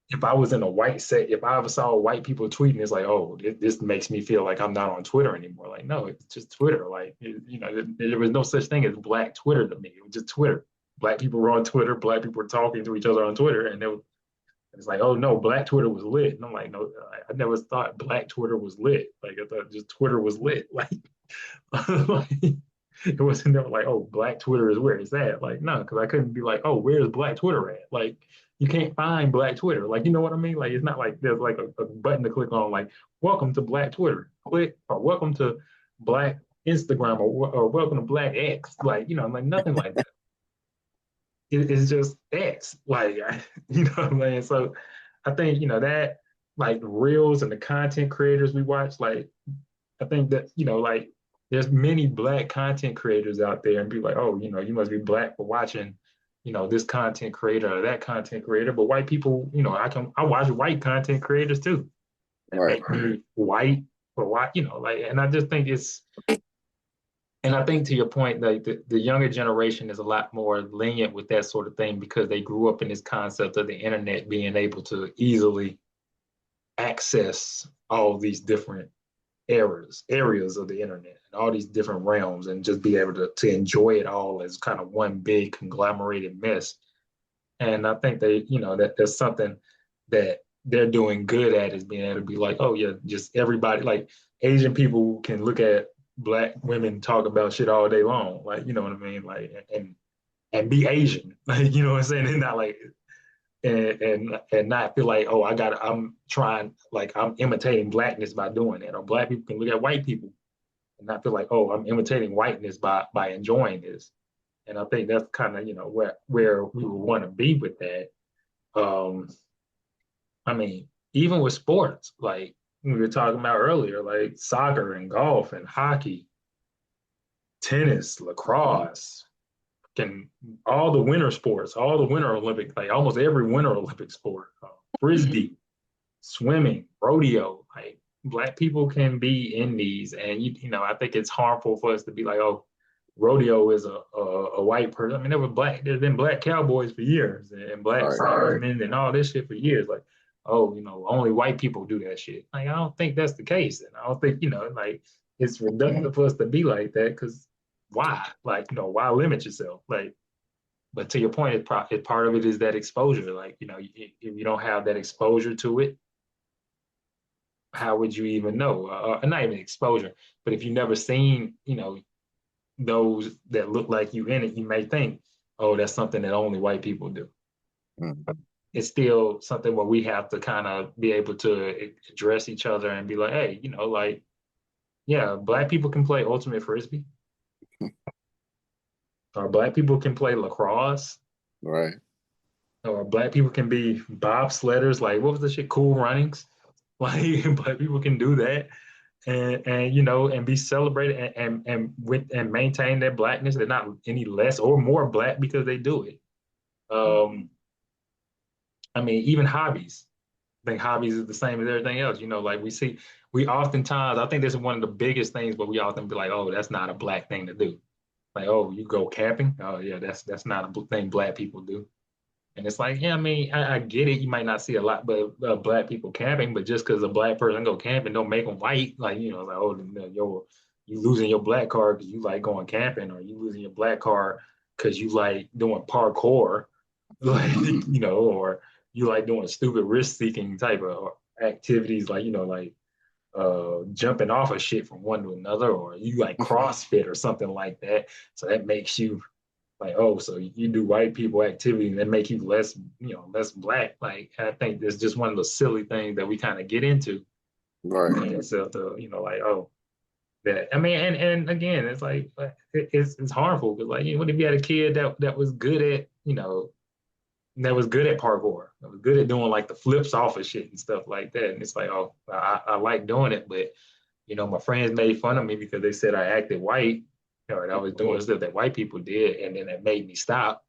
if I was in a white set, if I ever saw white people tweeting, it's like, oh, this makes me feel like I'm not on Twitter anymore. Like, no, it's just Twitter. Like, there was no such thing as Black Twitter to me. It was just Twitter. Black people were on Twitter. Black people were talking to each other on Twitter, and It's like, oh no, Black Twitter was lit. And I'm like, no, I never thought Black Twitter was lit. Like I thought just Twitter was lit. Like, like it wasn't never like, oh, Black Twitter is where it's at. Like, no, because I couldn't be like, oh, where's Black Twitter at? Like, you can't find Black Twitter. Like, you know what I mean? Like, it's not like there's like a button to click on, like, welcome to Black Twitter. Click or welcome to Black Instagram or welcome to Black X. Like, like nothing like that. It's just X. Like, you know what I mean? So I think, that like reels and the content creators we watch, like, I think that, like there's many Black content creators out there and be like, oh, you must be Black for watching, this content creator or that content creator. But white people, I watch white content creators too. That Right. make me white for white, like, and I just think and I think to your point, like the younger generation is a lot more lenient with that sort of thing because they grew up in this concept of the internet being able to easily access all these different areas of the internet and all these different realms and just be able to enjoy it all as kind of one big conglomerated mess. And I think that there's something that they're doing good at is being able to be like, oh yeah, just everybody, like Asian people can look at Black women talk about shit all day long, like, you know what I mean, like, and be Asian, like, you know what I'm saying, and not like and not feel like, oh, I'm trying, like I'm imitating Blackness by doing that, or Black people can look at white people and not feel like, oh, I'm imitating whiteness by enjoying this. And I think that's kind of where we would want to be with that. Um, I mean, even with sports, like we were talking about earlier, like soccer and golf and hockey, tennis, lacrosse, and all the winter sports, all the winter Olympic, like almost every winter Olympic sport, frisbee, swimming, rodeo, like Black people can be in these, and I think it's harmful for us to be like, oh, rodeo is a white person. I mean, there's been Black cowboys for years and Black firemen and all this shit for years. Like, oh, only white people do that shit. Like, I don't think that's the case, and I don't think like it's reductive for us to be like that because why? Like, why limit yourself? Like, but to your point, part of it is that exposure. Like, if you don't have that exposure to it, how would you even know? Not even exposure, but if you never seen, those that look like you in it, you may think, oh, that's something that only white people do. Mm-hmm. It's still something where we have to kind of be able to address each other and be like, hey, like, yeah, Black people can play ultimate frisbee, or Black people can play lacrosse, Right. or Black people can be bobsledders. Like, what was the shit? Cool Runnings. Like, Black people can do that, and and be celebrated and maintain their Blackness. They're not any less or more Black because they do it. I mean, even hobbies. I think hobbies is the same as everything else. Like we oftentimes, I think this is one of the biggest things, but we often be like, oh, that's not a Black thing to do. Like, oh, you go camping? Oh yeah, that's not a thing Black people do. And it's like, yeah, I mean, I get it. You might not see a lot, but Black people camping, but just because a Black person go camping, don't make them white. Like, like, oh, you losing your Black card because you like going camping, or you losing your Black card because you like doing parkour, like, or you like doing stupid risk seeking type of activities, like, like jumping off of shit from one to another, or you like CrossFit or something like that. So that makes you like, oh, so you do white people activity and that make you less, less Black. Like, I think that's just one of those silly things that we kind of get into. Right. And so, like, oh, that, I mean, and again, it's like, it's harmful because, like, what if you had a kid that was good at, that was good at parkour, that was good at doing like the flips off of shit and stuff like that. And it's like, oh, I like doing it, but, my friends made fun of me because they said I acted white, or I was doing stuff that white people did, and then it made me stop.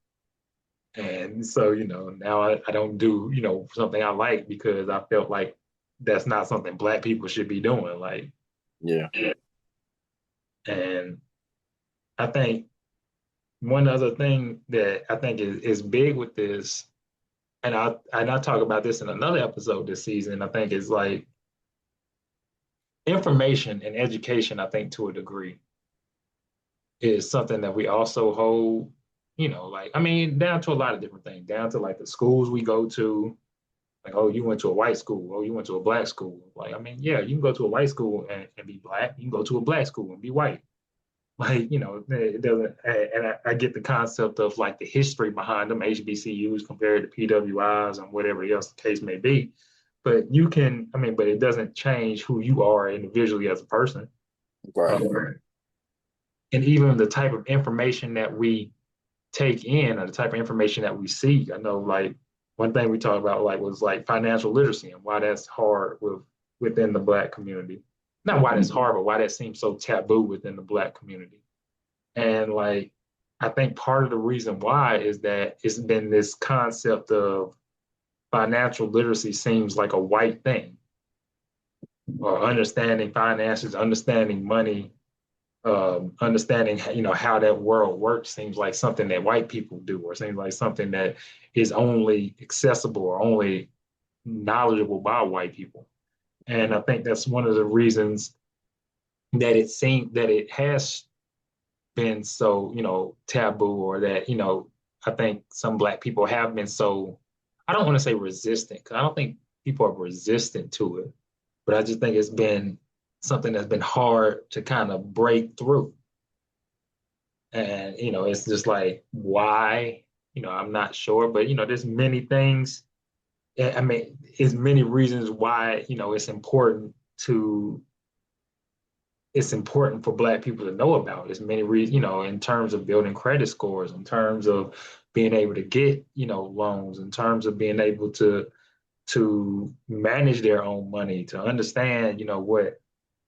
And so, now I don't do, something I like because I felt like that's not something Black people should be doing. Like, Yeah. and I think one other thing that I think is big with this, and I talk about this in another episode this season, I think is like information and education, I think to a degree, is something that we also hold, like, I mean, down to a lot of different things, down to like the schools we go to, Like, oh, you went to a white school. Oh, you went to a black school. Like, I mean, yeah, you can go to a white school and be black. You can go to a black school and be white. Like, it doesn't, and I get the concept of like the history behind them, HBCUs compared to PWIs and whatever else the case may be. But you can, I mean, but it doesn't change who you are individually as a person. Right. Um, and even the type of information that we take in or the type of information that we see. I know like one thing we talked about like was like financial literacy and why that's hard within the black community. Not why that's hard, but why that seems so taboo within the black community. And like I think part of the reason why is that it's been this concept of financial literacy seems like a white thing, or understanding finances, understanding money, understanding how that world works seems like something that white people do, or seems like something that is only accessible or only knowledgeable by white people. And I think that's one of the reasons that it seems that it has been so taboo, or that I think some black people have been so, I don't want to say resistant, because I don't think people are resistant to it, but I just think it's been something that's been hard to kind of break through. And it's just like why, I'm not sure, but there's many things. I mean, there's many reasons why to it's important for black people to know about. There's many reasons, in terms of building credit scores, in terms of being able to get loans, in terms of being able to manage their own money, to understand what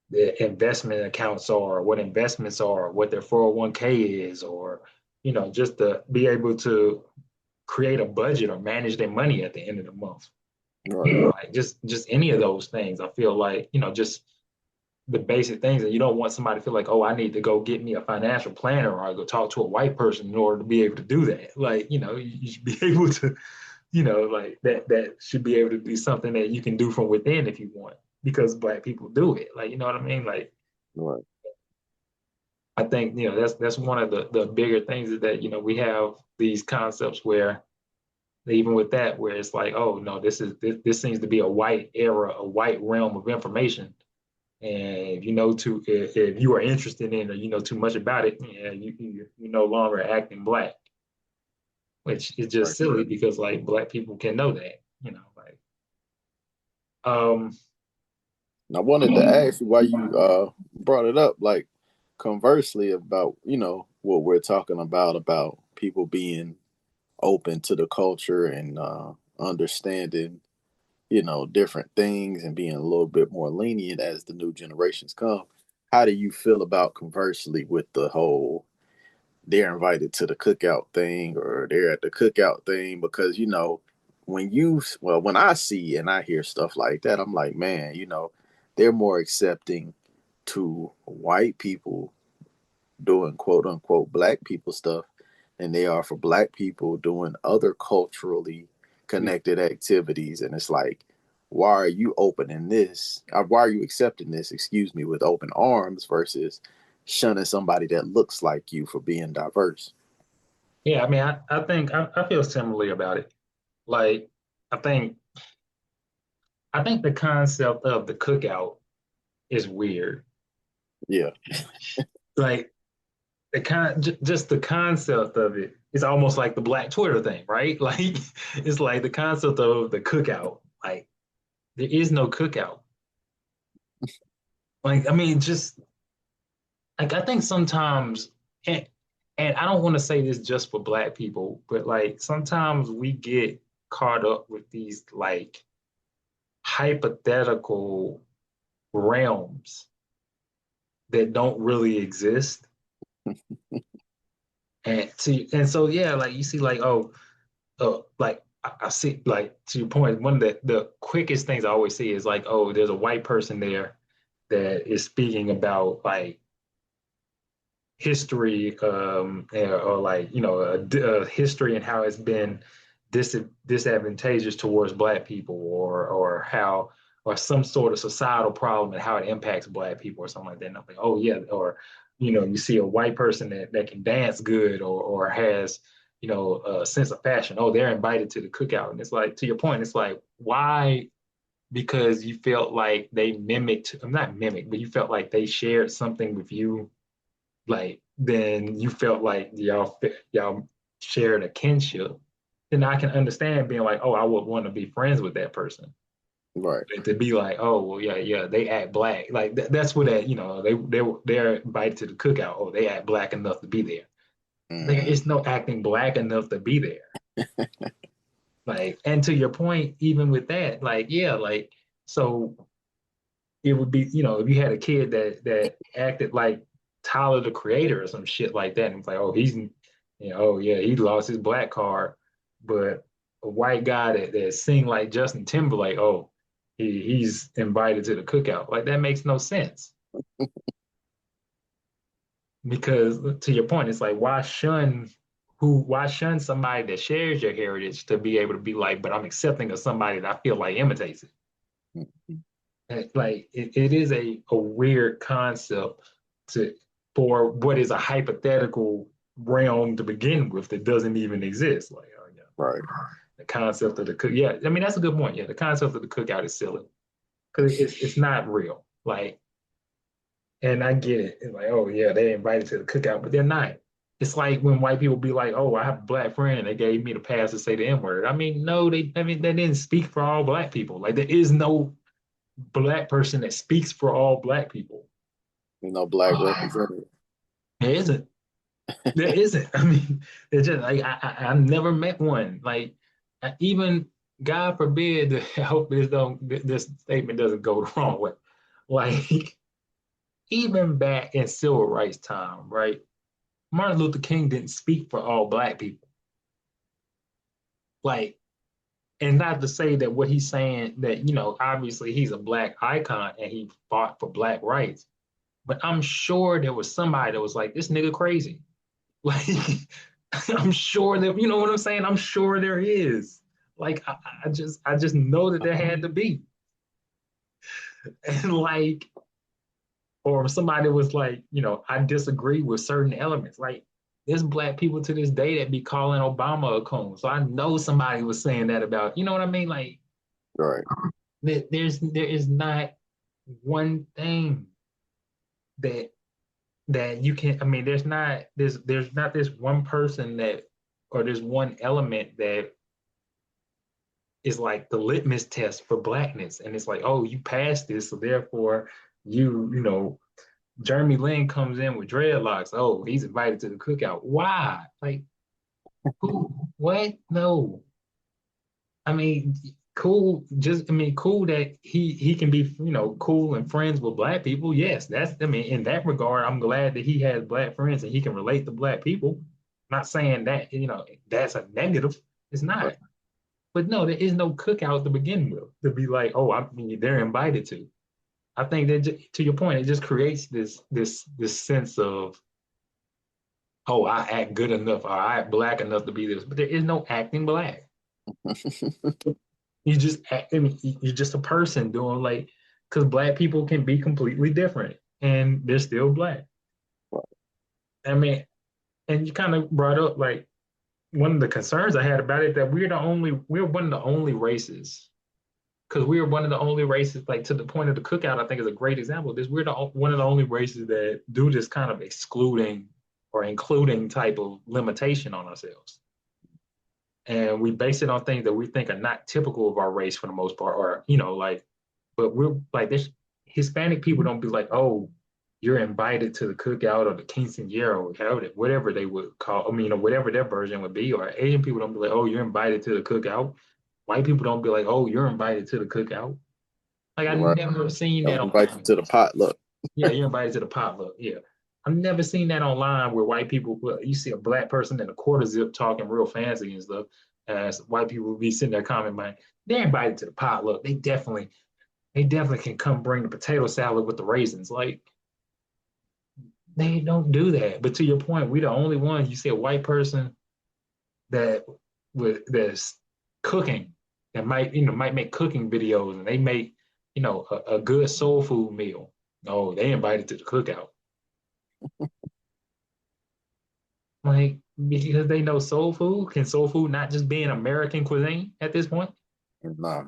the investment accounts are, what investments are, what their 401k is, or just to be able to create a budget or manage their money at the end of the month. Right. Like just any of those things. I feel like, just the basic things, and you don't want somebody to feel like, oh, I need to go get me a financial planner or I go talk to a white person in order to be able to do that. Like, you should be able to, like that should be able to be something that you can do from within if you want, because black people do it. Like, you know what I mean? Like, Right. I think that's one of the bigger things, is that we have these concepts where even with that, where it's like, oh no, this seems to be a white era, a white realm of information, and if you are interested in, or too much about it, yeah, you're no longer acting black, which is Right. just silly, because like black people can know that, like um And I wanted to ask you why you brought it up, like conversely about, what we're talking about people being open to the culture and understanding, different things and being a little bit more lenient as the new generations come. How do you feel about conversely with the whole they're invited to the cookout thing or they're at the cookout thing? Because when I see and I hear stuff like that, I'm like, man, they're more accepting to white people doing quote unquote black people stuff than they are for black people doing other culturally connected activities. And it's like, why are you opening this? Why are you accepting this, excuse me, with open arms versus shunning somebody that looks like you for being diverse? yeah, I mean, I think I feel similarly about it. Like, i think I think the concept of the cookout is weird. Yeah. Like, just the concept of it is almost like the Black Twitter thing, right? Like, it's like the concept of the cookout. Like, there is no cookout. Like, I mean, just like I think sometimes, and and I don't want to say this just for Black people, but like sometimes we get caught up with these like hypothetical realms that don't really exist. And so yeah, like you see, like, oh, like I see, like, to your point, one of the quickest things I always see is like, oh, there's a white person there that is speaking about like history, or like a history and how it's been disadvantageous towards black people, or how, or some sort of societal problem and how it impacts black people or something like that. And I'm like, oh yeah, or you see a white person that can dance good, or has sense of fashion. Oh, they're invited to the cookout. And it's like, to your point, it's like, why? Because you felt like they mimicked, I'm not mimicked, but you felt like they shared something with you, like then you felt like y'all shared a kinship. Then I can understand being like, oh, I would want to be friends with that person. Right. But to be like, oh, well, yeah, yeah, they act black. Like that's what that, they're invited to the cookout. Oh, they act black enough to be there. There Mm-hmm. is no acting black enough to be there. Like, and to your point, even with that, like, yeah, like, so it would be, if you had a kid that acted like Tyler the Creator or some shit like that, and it's like, oh, oh yeah, he lost his black card, but a white guy that sing like Justin Timberlake, oh, he's invited to the cookout. Like that makes no sense. Because to your point, it's like why shun somebody that shares your heritage to be able to be like, but I'm accepting of somebody that I feel like imitates it. And like it is a weird concept to for what is a hypothetical realm to begin with that doesn't even exist. Like, oh yeah, Right. the concept of the cook. Yeah, I mean that's a good point. Yeah, the concept of the cookout is silly because it's not real. Like, and I get it. It's like, oh yeah, they invited to the cookout, but they're not. It's like when white people be like, "Oh, I have a black friend, and they gave me the pass to say the N word." I mean, no, they didn't speak for all black people. Like, there is no black person that speaks for all black people. Black representative. There isn't. There isn't. I mean, it's just like I've never met one. Like, even God forbid, I hope this statement doesn't go the wrong way. Like, even back in civil rights time, right? Martin Luther King didn't speak for all black people. Like, and not to say that what he's saying that, obviously he's a black icon and he fought for black rights. But I'm sure there was somebody that was like, this nigga crazy. Like, I'm sure that, you know what I'm saying? I'm sure there is. Like, I just know that there had to be. And like, or somebody was like, I disagree with certain elements. Like, there's black people to this day that be calling Obama a coon. So I know somebody was saying that about, you know what I mean? Like, Right. there is not one thing that you can. I mean, there's not this one person that, or there's one element that is like the litmus test for blackness, and it's like, oh, you passed this, so therefore you know Jeremy Lin comes in with dreadlocks. Oh, he's invited to the cookout. Why? Like, who? What? No. I mean, cool. Cool that he can be, cool and friends with black people. Yes, that's. I mean, in that regard, I'm glad that he has black friends and he can relate to black people. I'm not saying that that's a negative. It's Right. not. But no, there is no cookout to begin with to be like, oh, I mean, they're invited to. I think that to your point, it just creates this sense of, oh, I act good enough or I act black enough to be this, but there is no acting black. You just act, I mean, you're just a person doing like, because black people can be completely different and they're still black. I mean, and you kind of brought up like one of the concerns I had about it that we're one of the only races because we are one of the only races, like to the point of the cookout, I think is a great example of this. We're one of the only races that do this kind of excluding or including type of limitation on ourselves. And we base it on things that we think are not typical of our race for the most part, or, like, but we're like, this Hispanic people don't be like, oh, you're invited to the cookout or the quinceañera or whatever they would call, I mean, whatever their version would be, or Asian people don't be like, oh, you're invited to the cookout. White people don't be like, oh, you're invited to the cookout. Like I Right. never seen that I'm invited online. to the potluck. Yeah, you're invited to the potluck. Yeah. I've never seen that online where white people, well, you see a black person in a quarter zip talking real fancy and stuff. As white people will be sitting there commenting, like, they're invited to the potluck. They definitely can come bring the potato salad with the raisins. Like, they don't do that. But to your point, we're the only ones. You see a white person that that's cooking that might make cooking videos and they make a good soul food meal. Oh, they invited to the cookout. Like because they know soul food. Can soul food not just be an American cuisine at this point? Nah.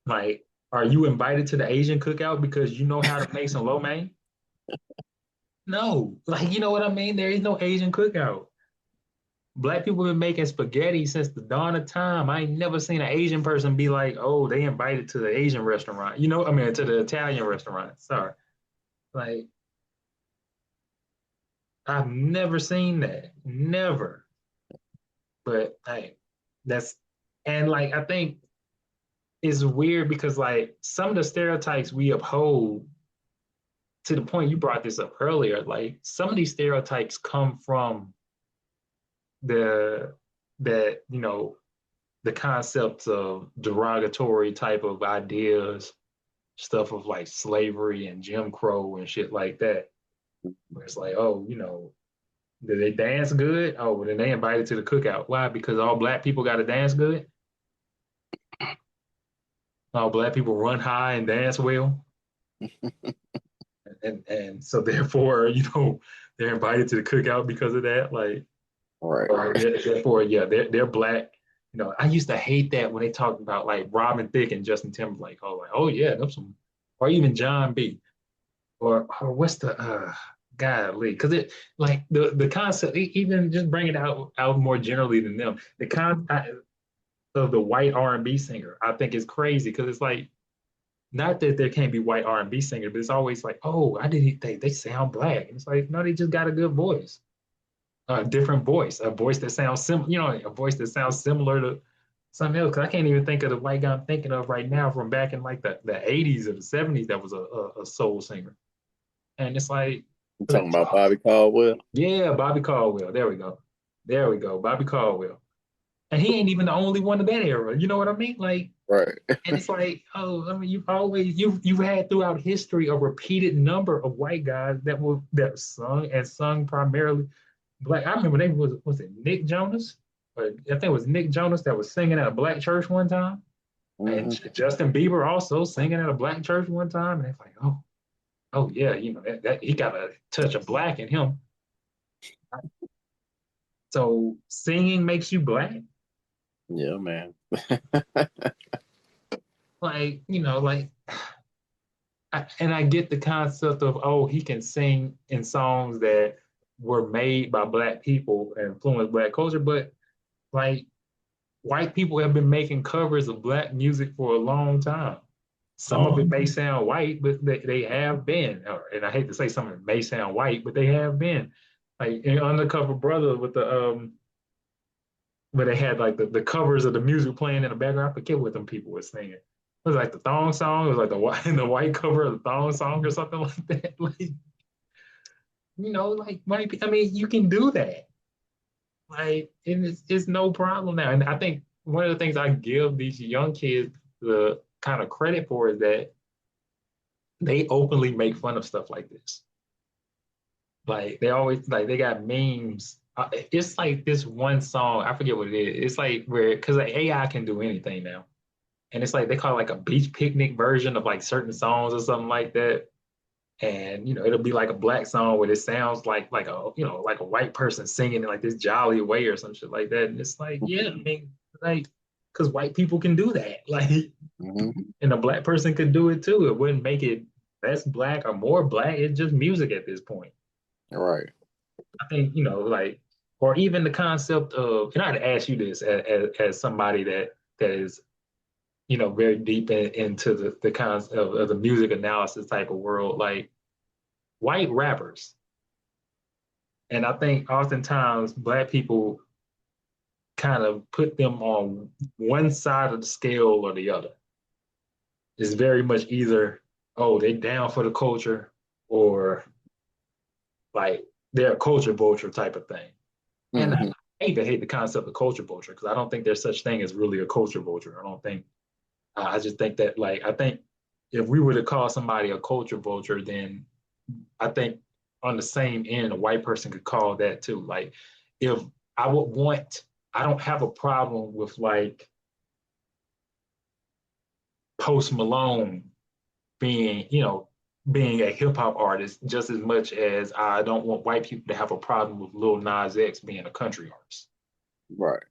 Like, are you invited to the Asian cookout because you know how to make some lo mein? No, like you know what I mean. There is no Asian cookout. Black people have been making spaghetti since the dawn of time. I ain't never seen an Asian person be like, "Oh, they invited to the Asian restaurant." You know, I mean, to the Italian restaurant. Sorry, like I've never seen that. Never. But hey, that's and like I think it's weird because like some of the stereotypes we uphold to the point you brought this up earlier, like some of these stereotypes come from the that the concepts of derogatory type of ideas, stuff of like slavery and Jim Crow and shit like that. Where it's like, oh, do they dance good? Oh, well, then they invited to the cookout. Why? Because all black people got to dance good. All black people run high and dance well, and so therefore, they're invited to the cookout because of that. Like, Right. or therefore, yeah, they're black. I used to hate that when they talked about like Robin Thicke and Justin Timberlake. Oh, like, oh yeah, that's some, or even John B. Or what's the godly? Because it like the concept, even just bring it out more generally than them. The concept of the white R&B singer, I think is crazy because it's like not that there can't be white R&B singers, but it's always like, oh, I didn't think they sound black. And it's like, no, they just got a good voice, a different voice, a voice that sounds similar, a voice that sounds similar to something else. Because I can't even think of the white guy I'm thinking of right now from back in like the 80s or the 70s that was a soul singer. And it's like, You talking about Bobby Caldwell? yeah, Bobby Caldwell. There we go. There we go. Bobby Caldwell. And he ain't even the only one of that era. You know what I mean? Like, Right. and it's like, oh, I mean, you've had throughout history a repeated number of white guys that sung and sung primarily black. I remember they was it Nick Jonas? Or I think it was Nick Jonas that was singing at a black church one time. And Hmm. Justin Bieber also singing at a black church one time. And it's like, oh yeah, that he got a touch of black in him. So singing makes you black. Yeah, man. Like, and I get the concept of, oh, he can sing in songs that were made by black people and influenced black culture, but like white people have been making covers of black music for a long time. Some of it may sound white, but they have been, and I hate to say some of it may sound white, but they have been. Like in Undercover Brother with where they had like the covers of the music playing in the background. I forget what them people were singing. It was like the thong song. It was like the white the white cover of the thong song or something like that. Like like white people. I mean, you can do that. Like it's no problem now. And I think one of the things I give these young kids the kind of credit for is that they openly make fun of stuff like this. Like they always like they got memes. It's like this one song. I forget what it is. It's like where because like AI can do anything now, and it's like they call it like a beach picnic version of like certain songs or something like that. And it'll be like a black song where it sounds like a like a white person singing in like this jolly way or some shit like that. And it's like, yeah, I mean, like because white people can do that, like, Hmm. and a black person could do it too. It wouldn't make it less black or more black. It's just music at this point. Right. I think, like, or even the concept of, and I'd ask you this as somebody that is, very deep into the concept of the music analysis type of world, like white rappers. And I think oftentimes black people kind of put them on one side of the scale or the other. It's very much either, oh, they down for the culture or like they're a culture vulture type of thing. And Hmm. I hate the concept of culture vulture because I don't think there's such thing as really a culture vulture. I don't think. I just think that like I think if we were to call somebody a culture vulture, then I think on the same end a white person could call that too. Like if I would want, I don't have a problem with like Post Malone being, being a hip hop artist just as much as I don't want white people to have a problem with Lil Nas X being a country artist. Right.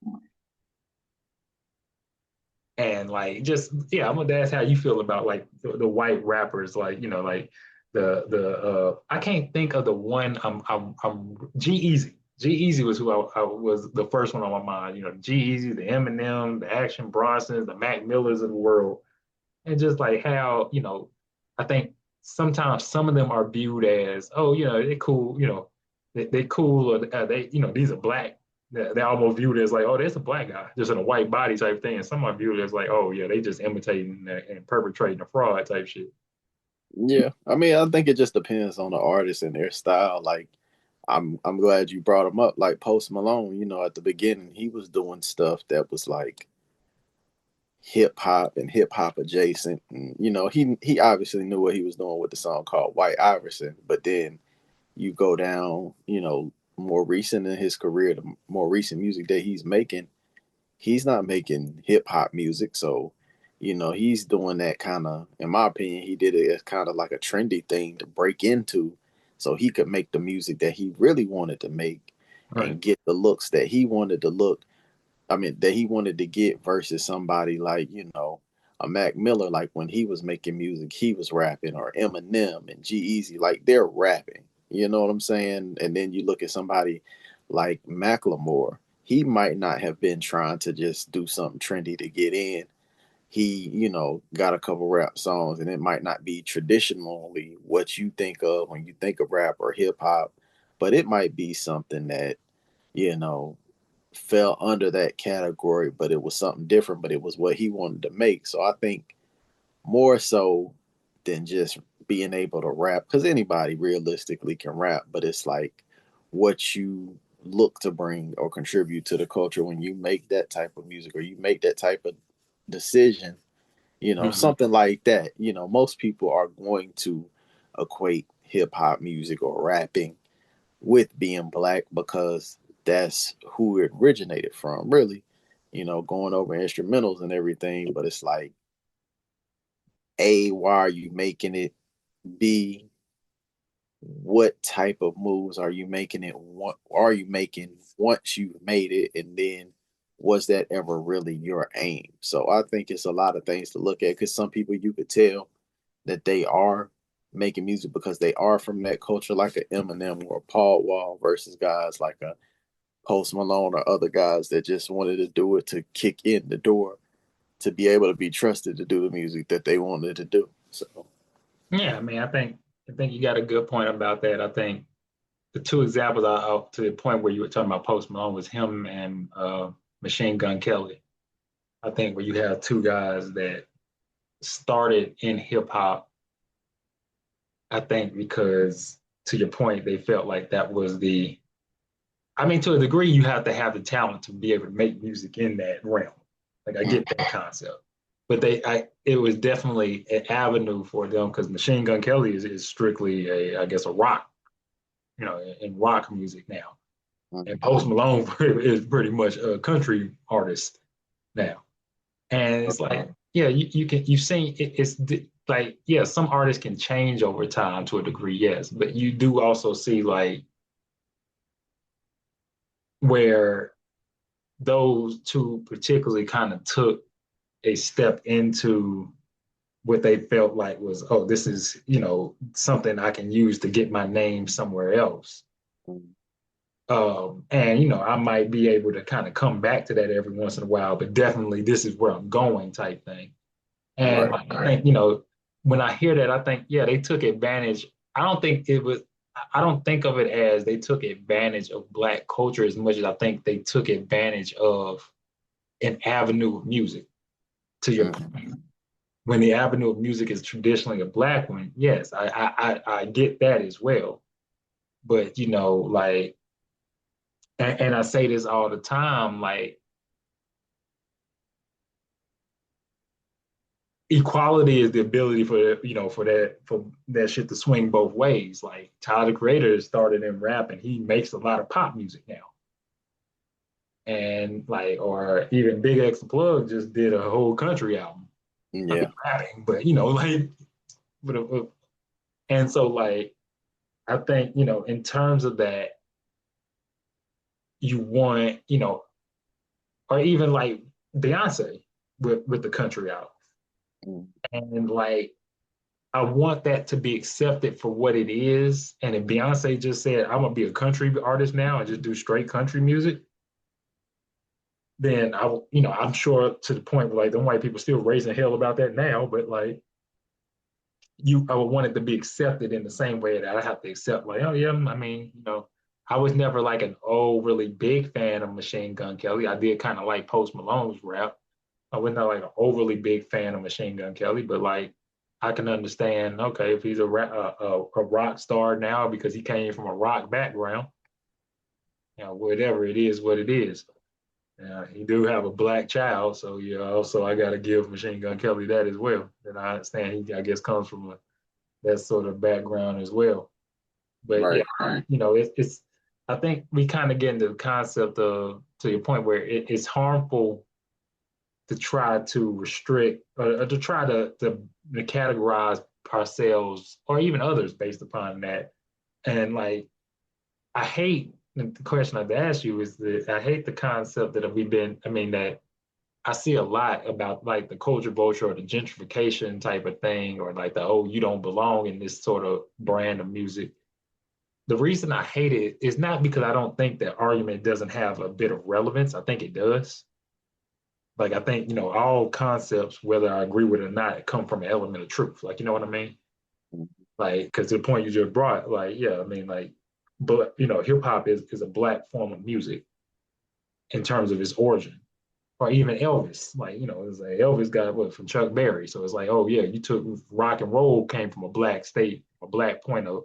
And like just yeah, I'm gonna ask how you feel about like the white rappers, like like the I can't think of the one. I'm G-Eazy. G-Eazy was who I was the first one on my mind. G-Eazy, the Eminem, the Action Bronsons, the Mac Millers of the world, and just like how I think sometimes some of them are viewed as, oh, they're cool, they cool, or they these are black. They almost viewed as like, oh, there's a black guy just in a white body type thing, and some are viewed as like, oh yeah, they just imitating and perpetrating a fraud type shit. Yeah. I mean, I think it just depends on the artist and their style. Like, I'm glad you brought him up. Like Post Malone, at the beginning, he was doing stuff that was like hip hop and hip hop adjacent. And, he obviously knew what he was doing with the song called White Iverson. But then you go down, more recent in his career, the more recent music that he's making, he's not making hip hop music. So, he's doing that kind of, in my opinion, he did it as kind of like a trendy thing to break into so he could make the music that he really wanted to make Right. and get the looks that he wanted to look. I mean, that he wanted to get versus somebody like, a Mac Miller, like when he was making music, he was rapping, or Eminem and G-Eazy, like they're rapping. You know what I'm saying? And then you look at somebody like Macklemore, he might not have been trying to just do something trendy to get in. He, got a couple rap songs, and it might not be traditionally what you think of when you think of rap or hip hop, but it might be something that, you know, fell under that category, but it was something different, but it was what he wanted to make. So I think more so than just being able to rap, because anybody realistically can rap, but it's like what you look to bring or contribute to the culture when you make that type of music or you make that type of decision, Mhm. something like that. Most people are going to equate hip hop music or rapping with being black because that's who it originated from, really. Going over instrumentals and everything, but it's like, A, why are you making it? B, what type of moves are you making it? What are you making once you've made it? And then was that ever really your aim? So I think it's a lot of things to look at because some people you could tell that they are making music because they are from that culture, like a Eminem or a Paul Wall, versus guys like a Post Malone or other guys that just wanted to do it to kick in the door to be able to be trusted to do the music that they wanted to do. So Yeah, I mean, I think you got a good point about that. I think the two examples to the point where you were talking about Post Malone was him and Machine Gun Kelly. I think where you have two guys that started in hip hop, I think because to your point, they felt like that was I mean, to a degree, you have to have the talent to be able to make music in that realm. Like I get that concept, but it was definitely an avenue for them because Machine Gun Kelly is strictly I guess a rock, in rock music now, and Post Malone is pretty much a country artist now. And it's like, yeah, you've seen it's like, yeah, some artists can change over time to a degree, yes, but you do also see like where those two particularly kind of took a step into what they felt like was, oh, this is, something I can use to get my name somewhere else. And I might be able to kind of come back to that every once in a while, but definitely this is where I'm going type thing. And right, like, I think, when I hear that, I think, yeah, they took advantage. I don't think it was, I don't think of it as they took advantage of Black culture as much as I think they took advantage of an avenue of music. To your mm-hmm. point, when the avenue of music is traditionally a Black one, yes, I get that as well. But, like, and I say this all the time, like, equality is the ability for that shit to swing both ways. Like Tyler the Creator started in rap and he makes a lot of pop music now. And like, or even Big X the Plug just did a whole country album. I Yeah, mean rapping, but like but And so like I think, in terms of that, you want, or even like Beyonce with the country out. Mm. And like I want that to be accepted for what it is. And if Beyonce just said, I'm gonna be a country artist now and just do straight country music, then I'm sure to the point where like the white people still raising hell about that now, but like I would want it to be accepted in the same way that I have to accept, like, oh yeah, I mean, I was never like an really big fan of Machine Gun Kelly. I did kind of like Post Malone's rap. I was not like an overly big fan of Machine Gun Kelly, but like I can understand, okay, if he's a rock star now because he came from a rock background, whatever it is, what it is. He do have a black child, so yeah. Also, I got to give Machine Gun Kelly that as well. And I understand he, I guess, comes from that sort of background as well. But yeah, Right. Right. it's. I think we kind of get into the concept of to your point where it's harmful to try to restrict or to try to categorize ourselves or even others based upon that. And like, I hate the question I've asked you is that I hate the concept that we've been. I mean that I see a lot about like the culture vulture or the gentrification type of thing, or like the oh, you don't belong in this sort of brand of music. The reason I hate it is not because I don't think that argument doesn't have a bit of relevance. I think it does. Like I think, all concepts, whether I agree with it or not, come from an element of truth. Like, you know what I mean? Like, because the point you just brought, like, yeah, I mean, like, but hip hop is a black form of music in terms of its origin. Or even Elvis, like, it's like Elvis got what from Chuck Berry. So it's like, oh yeah, you took rock and roll came from a black state, a black point of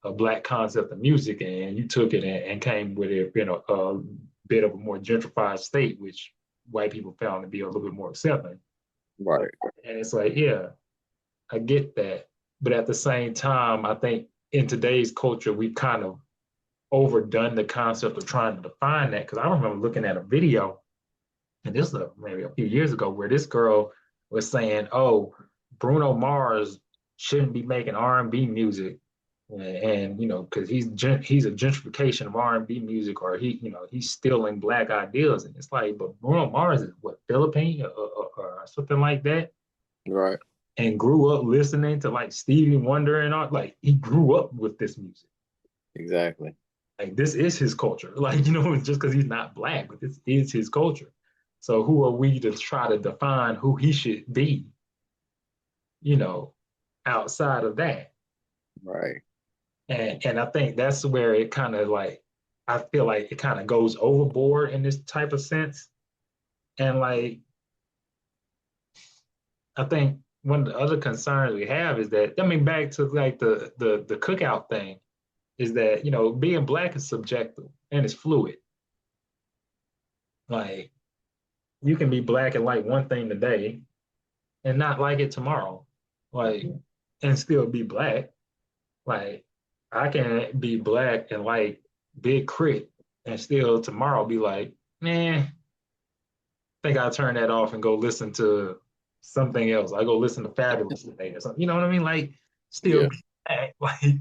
a black concept of music, and you took it and came with it in a bit of a more gentrified state, which white people found to be a little bit more accepting. Right. And it's like, yeah, I get that. But at the same time, I think in today's culture, we've kind of overdone the concept of trying to define that. Because I remember looking at a video, and this was maybe a few years ago, where this girl was saying, "Oh, Bruno Mars shouldn't be making R&B music and because he's a gentrification of R&B music, or he's stealing black ideas." And it's like, but Bruno Mars is what, Philippine or something like that, Right. and grew up listening to like Stevie Wonder and all. Like he grew up with this music. Exactly. Like this is his culture. Like just because he's not black, but this is his culture. So who are we to try to define who he should be, you know outside of that? Right. And I think that's where it kind of like I feel like it kind of goes overboard in this type of sense. And like I think one of the other concerns we have is that, I mean, back to like the cookout thing, is that being black is subjective and it's fluid. Like you can be black and like one thing today and not like it tomorrow. Like and still be black. Like I can be black and like Big Crit and still tomorrow be like, man, I think I'll turn that off and go listen to something else. I go listen to Fabulous today or something. You know what I mean? Like still Yeah. be black. Like,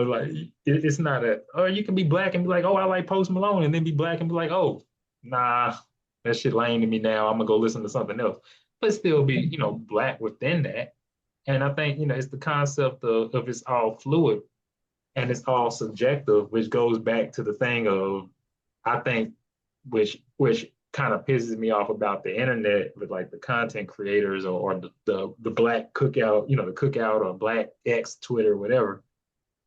like it's not or you can be black and be like, oh, I like Post Malone, and then be black and be like, oh, nah, that shit lame to me now. I'm gonna go listen to something else. But still be, black within that. And I think, it's the concept of it's all fluid and it's all subjective, which goes back to the thing of, I think, which kind of pisses me off about the internet with like the content creators or the black cookout, the cookout or black X Twitter, whatever,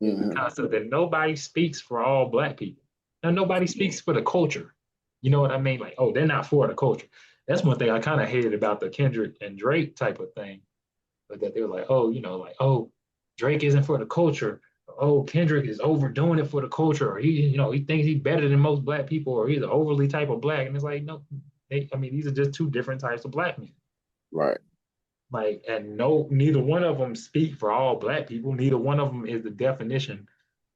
is the Hmm. concept that nobody speaks for all black people. And nobody speaks for the culture. You know what I mean? Like, oh, they're not for the culture. That's one thing I kind of hated about the Kendrick and Drake type of thing, but that they were like, oh, like, oh, Drake isn't for the culture. Oh, Kendrick is overdoing it for the culture, or he thinks he's better than most black people, or he's an overly type of black. And it's like, no, I mean, these are just two different types of black men. Right. Like, and no, neither one of them speak for all black people. Neither one of them is the definition,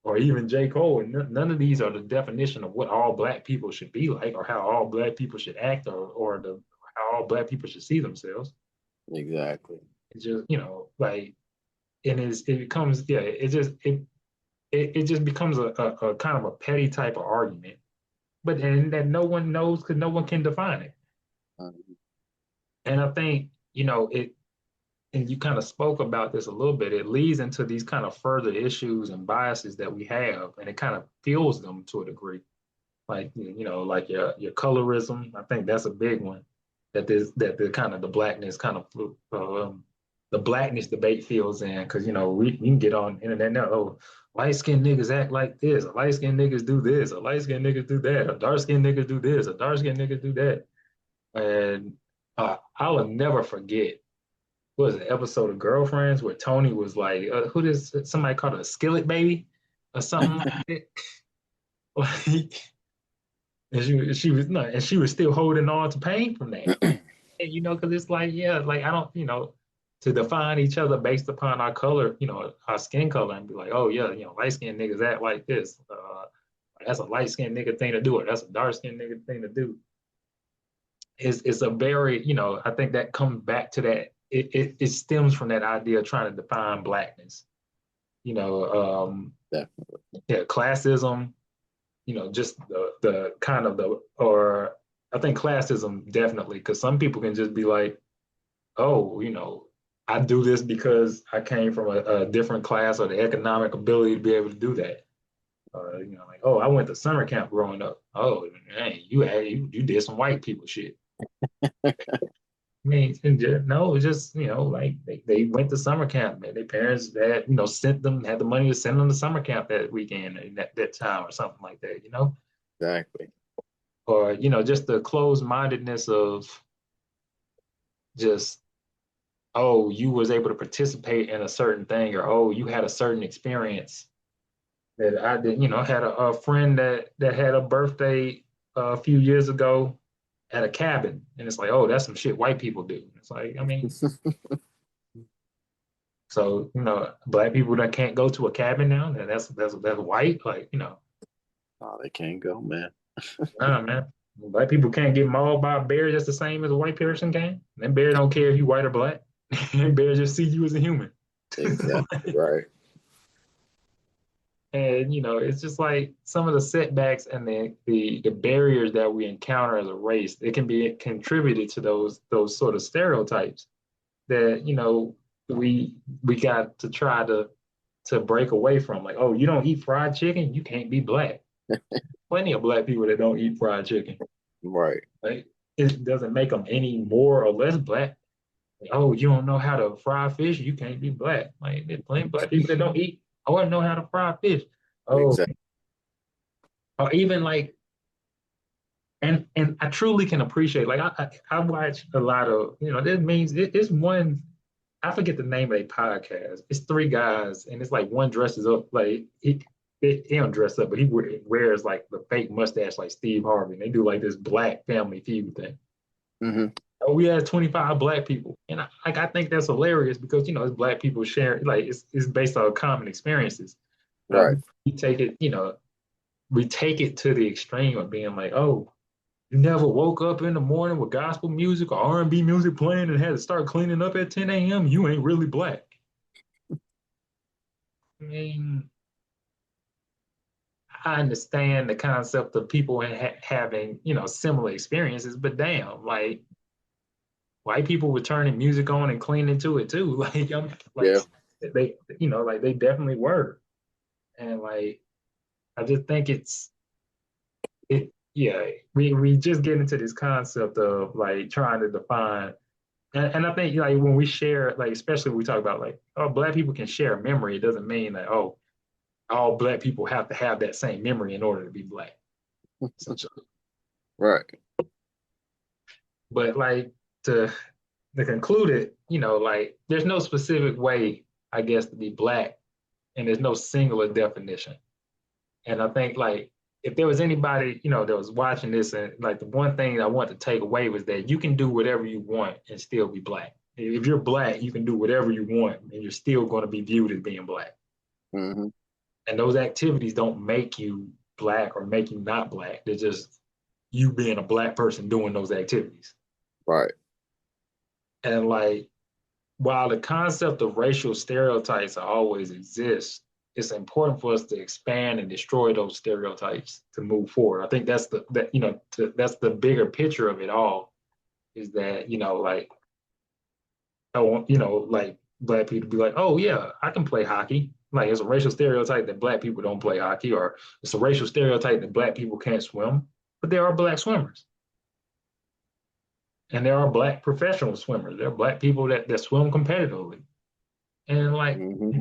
or even J. Cole. And none of these are the definition of what all black people should be like, or how all black people should act, or how all black people should see themselves. Exactly. It's just, like and it becomes it just becomes a kind of a petty type of argument, but and that no one knows because no one can define it. Mhm. And I think, it, and you kind of spoke about this a little bit, it leads into these kind of further issues and biases that we have, and it kind of fuels them to a degree. Like, like your colorism, I think that's a big one. That the kind of the blackness kind of the blackness debate feels in, because we can get on the internet now. Oh, light skinned niggas act like this. Light skinned niggas do this. Light skinned niggas do that. Dark skinned niggas do this. Dark skinned niggas do that. And I will never forget, what was the episode of Girlfriends where Tony was like, who does somebody called her a skillet baby or something like that? Like, and she was no, and she was still holding on to pain from that. And because it's like, yeah, like I don't, to define each other based upon our color, our skin color, and be like, oh yeah, light skinned niggas act like this. That's a light skinned nigga thing to do, or that's a dark skinned nigga thing to do. It's a very, I think that comes back to that. It stems from that idea of trying to define blackness. You know, Definitely. yeah, classism. Just the kind of or I think classism definitely, because some people can just be like, oh, I do this because I came from a different class or the economic ability to be able to do that. Like, oh, I went to summer camp growing up. Oh, hey, you did some white people shit. I mean, no, it's just, like they went to summer camp. Man. Their parents had, sent them, had the money to send them to summer camp that weekend, that time or something like that. Exactly. Or, just the closed mindedness of just, oh, you was able to participate in a certain thing, or oh, you had a certain experience that I did. Had a friend that had a birthday a few years ago at a cabin, and it's like, oh, that's some shit white people do. It's like, I mean, so black people that can't go to a cabin now, that's white, like Oh, they can't go, man. nah, man. Black people can't get mauled by a bear just the same as a white person can. That bear don't care if you white or black. That bear just see you as a human. Exactly right. And it's just like some of the setbacks and the barriers that we encounter as a race, it can be contributed to those sort of stereotypes that we got to try to break away from. Like, oh, you don't eat fried chicken, you can't be black. Plenty of black people that don't eat fried chicken. Right. Like, it doesn't make them any more or less black. Like, oh, you don't know how to fry fish, you can't be black. Like, there's plenty of black people that don't eat. I wouldn't know how to fry fish. Oh, Exactly. or even like, and I truly can appreciate. Like, I watch a lot of, this means it's one. I forget the name of a podcast. It's three guys, and it's like one dresses up like he don't dress up, but he wears like the fake mustache like Steve Harvey. And they do like this black family feud thing. Hmm. Oh, we had 25 black people, and I think that's hilarious because it's black people sharing, like it's based on common experiences. But Right. we take it, we take it to the extreme of being like, oh, you never woke up in the morning with gospel music or R&B music playing and had to start cleaning up at 10 a.m. You ain't really black. I mean, I understand the concept of people having, similar experiences, but damn, like white people were turning music on and cleaning to it too. Like Yeah. they, like they definitely were. And like, I just think yeah, we just get into this concept of like trying to define. And I think like when we share, like especially when we talk about like, oh, black people can share a memory, it doesn't mean that, oh, all black people have to have that same memory in order to be black, essentially. Right. But like to conclude it, like there's no specific way, I guess, to be black, and there's no singular definition. And I think like if there was anybody, that was watching this, and like the one thing I want to take away was that you can do whatever you want and still be black. If you're black, you can do whatever you want and you're still going to be viewed as being black. Hmm. And those activities don't make you black or make you not black. They're just you being a black person doing those activities. Right. And like while the concept of racial stereotypes always exists, it's important for us to expand and destroy those stereotypes to move forward. I think that's that's the bigger picture of it all. Is that like I want like black people to be like, oh yeah, I can play hockey. Like it's a racial stereotype that black people don't play hockey, or it's a racial stereotype that black people can't swim. But there are black swimmers, and there are black professional swimmers. There are black people that swim competitively. And like, Hmm.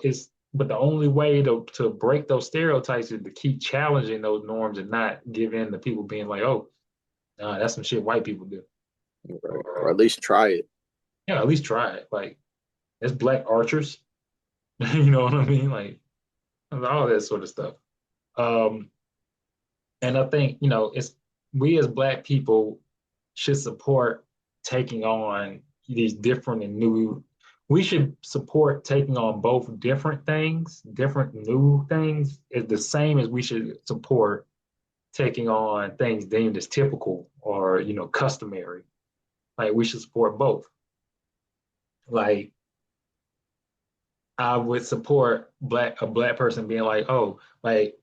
it's but the only way to break those stereotypes is to keep challenging those norms and not give in to people being like, oh, nah, that's some shit white people do. Right. Or Or at least try it. at least try it. Like, there's black archers. You know what I mean? Like all that sort of stuff. Um, and I think, it's we as black people should support taking on these different and new. We should support taking on both different things, different new things, is the same as we should support taking on things deemed as typical or customary. Like we should support both. Like I would support a black person being like, oh, like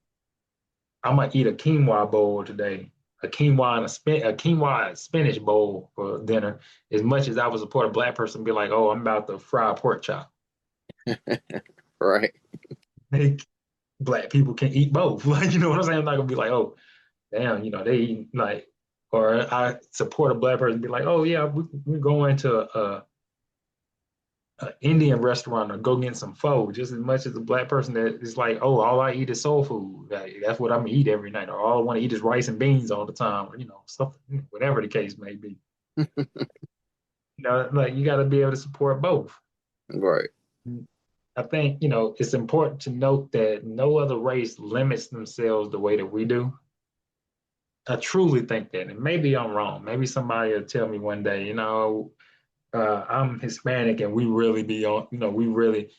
I'm gonna eat a quinoa bowl today, a quinoa and spinach bowl for dinner, as much as I would support a black person be like, oh, I'm about to fry a pork chop. Right. Like, black people can eat both. Like, you know what I'm saying? I'm not gonna be like, oh, damn, they eat like, or I support a black person be like, oh yeah, we're going to a Indian restaurant or go get some pho, just as much as a black person that is like, oh, all I eat is soul food. Like, that's what I'm gonna eat every night, or all I want to eat is rice and beans all the time, or something, whatever the case may be. Like you got to be able to support both. Right. I think it's important to note that no other race limits themselves the way that we do. I truly think that, and maybe I'm wrong. Maybe somebody will tell me one day, I'm Hispanic, and we really be on, we really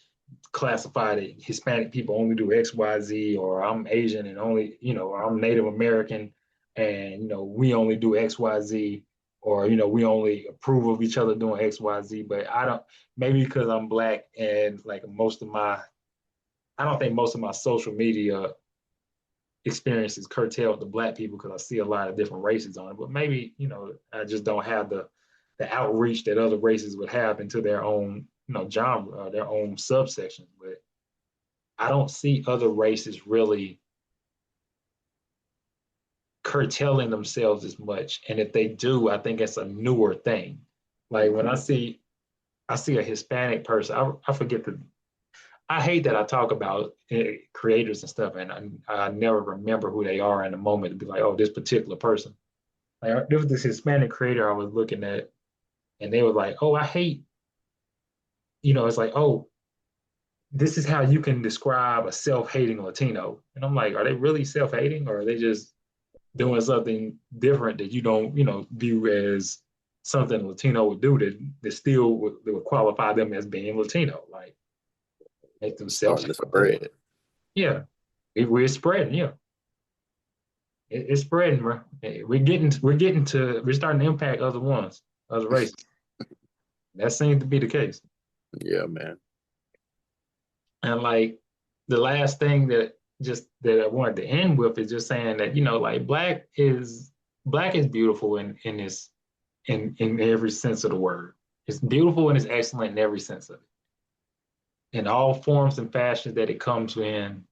classify that Hispanic people only do X, Y, Z, or I'm Asian and only, or I'm Native American and, we only do X, Y, Z, or, we only approve of each other doing X, Y, Z. But I don't, maybe because I'm black and like I don't think most of my social media experience is curtailed to black people because I see a lot of different races on it. But maybe, I just don't have the outreach that other races would have into their own, genre, their own subsection. But I don't see other races really curtailing themselves as much. And if they do, I think it's a newer thing. Like when I see a Hispanic person, I forget I hate that I talk about creators and stuff, and I never remember who they are in a moment to be like, oh, this particular person. Like there was this Hispanic creator I was looking at, and they were like, oh, I hate, it's like, oh, this is how you can describe a self-hating Latino. And I'm like, are they really self-hating, or are they just doing something different that you don't, view as something a Latino would do that still would qualify them as being Latino, like make them self. Starting to spread. Yeah, we're spreading. Yeah, it's spreading, bro. We're starting to impact other ones, other races. That seems to be the case. Yeah, man. And like the last thing that I wanted to end with is just saying that like black is beautiful in this in every sense of the word. It's beautiful and it's excellent in every sense of it, in all forms and fashions that it comes in.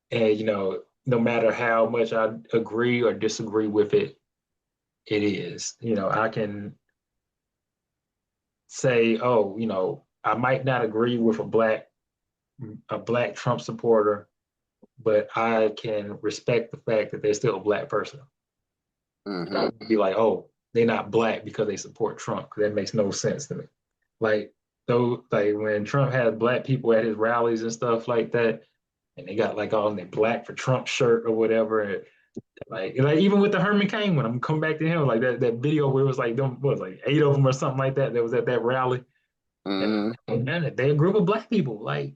And no matter how much I agree or disagree with it, it is. I can say, oh, I might not agree with a black Trump supporter, but I can respect the fact that they're still a black person. And I Hmm. would be like, oh, they're not black because they support Trump, because that makes no sense to me. Like though, like when Trump had black people at his rallies and stuff like that, and they got like all their black for Trump shirt or whatever. And like even with the Herman Cain one, I'm coming back to him like that video where it was like them what was like 8 of them or something like that was at that rally. And Hmm. man, they a group of black people, like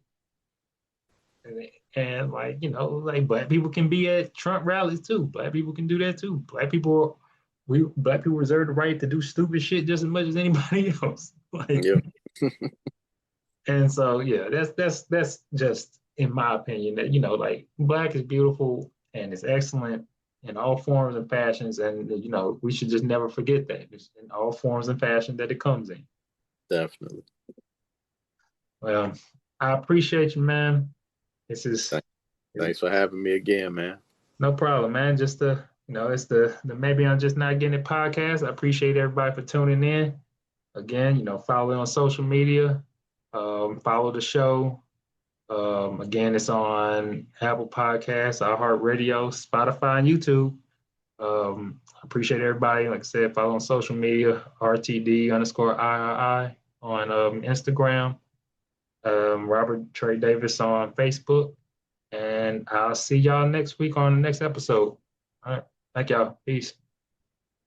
and like like black people can be at Trump rallies too. Black people can do that too. Black people we black people reserve the right to do stupid shit just as much as anybody else. Like, Yep. and so yeah, that's just in my opinion that like black is beautiful and it's excellent in all forms and fashions, and we should just never forget that it's in all forms and fashion that it comes in. Definitely. Well, I appreciate you, man. This is, Thanks for having me again, man. no problem, man. Just it's the maybe I'm just not getting it podcast. I appreciate everybody for tuning in. Again, follow it on social media. Follow the show. Again, it's on Apple Podcasts, iHeartRadio, Spotify, and YouTube. I appreciate everybody. Like I said, follow on social media, RTD_III on Instagram, Robert Trey Davis on Facebook. And I'll see y'all next week on the next episode. All right. Thank y'all. Peace.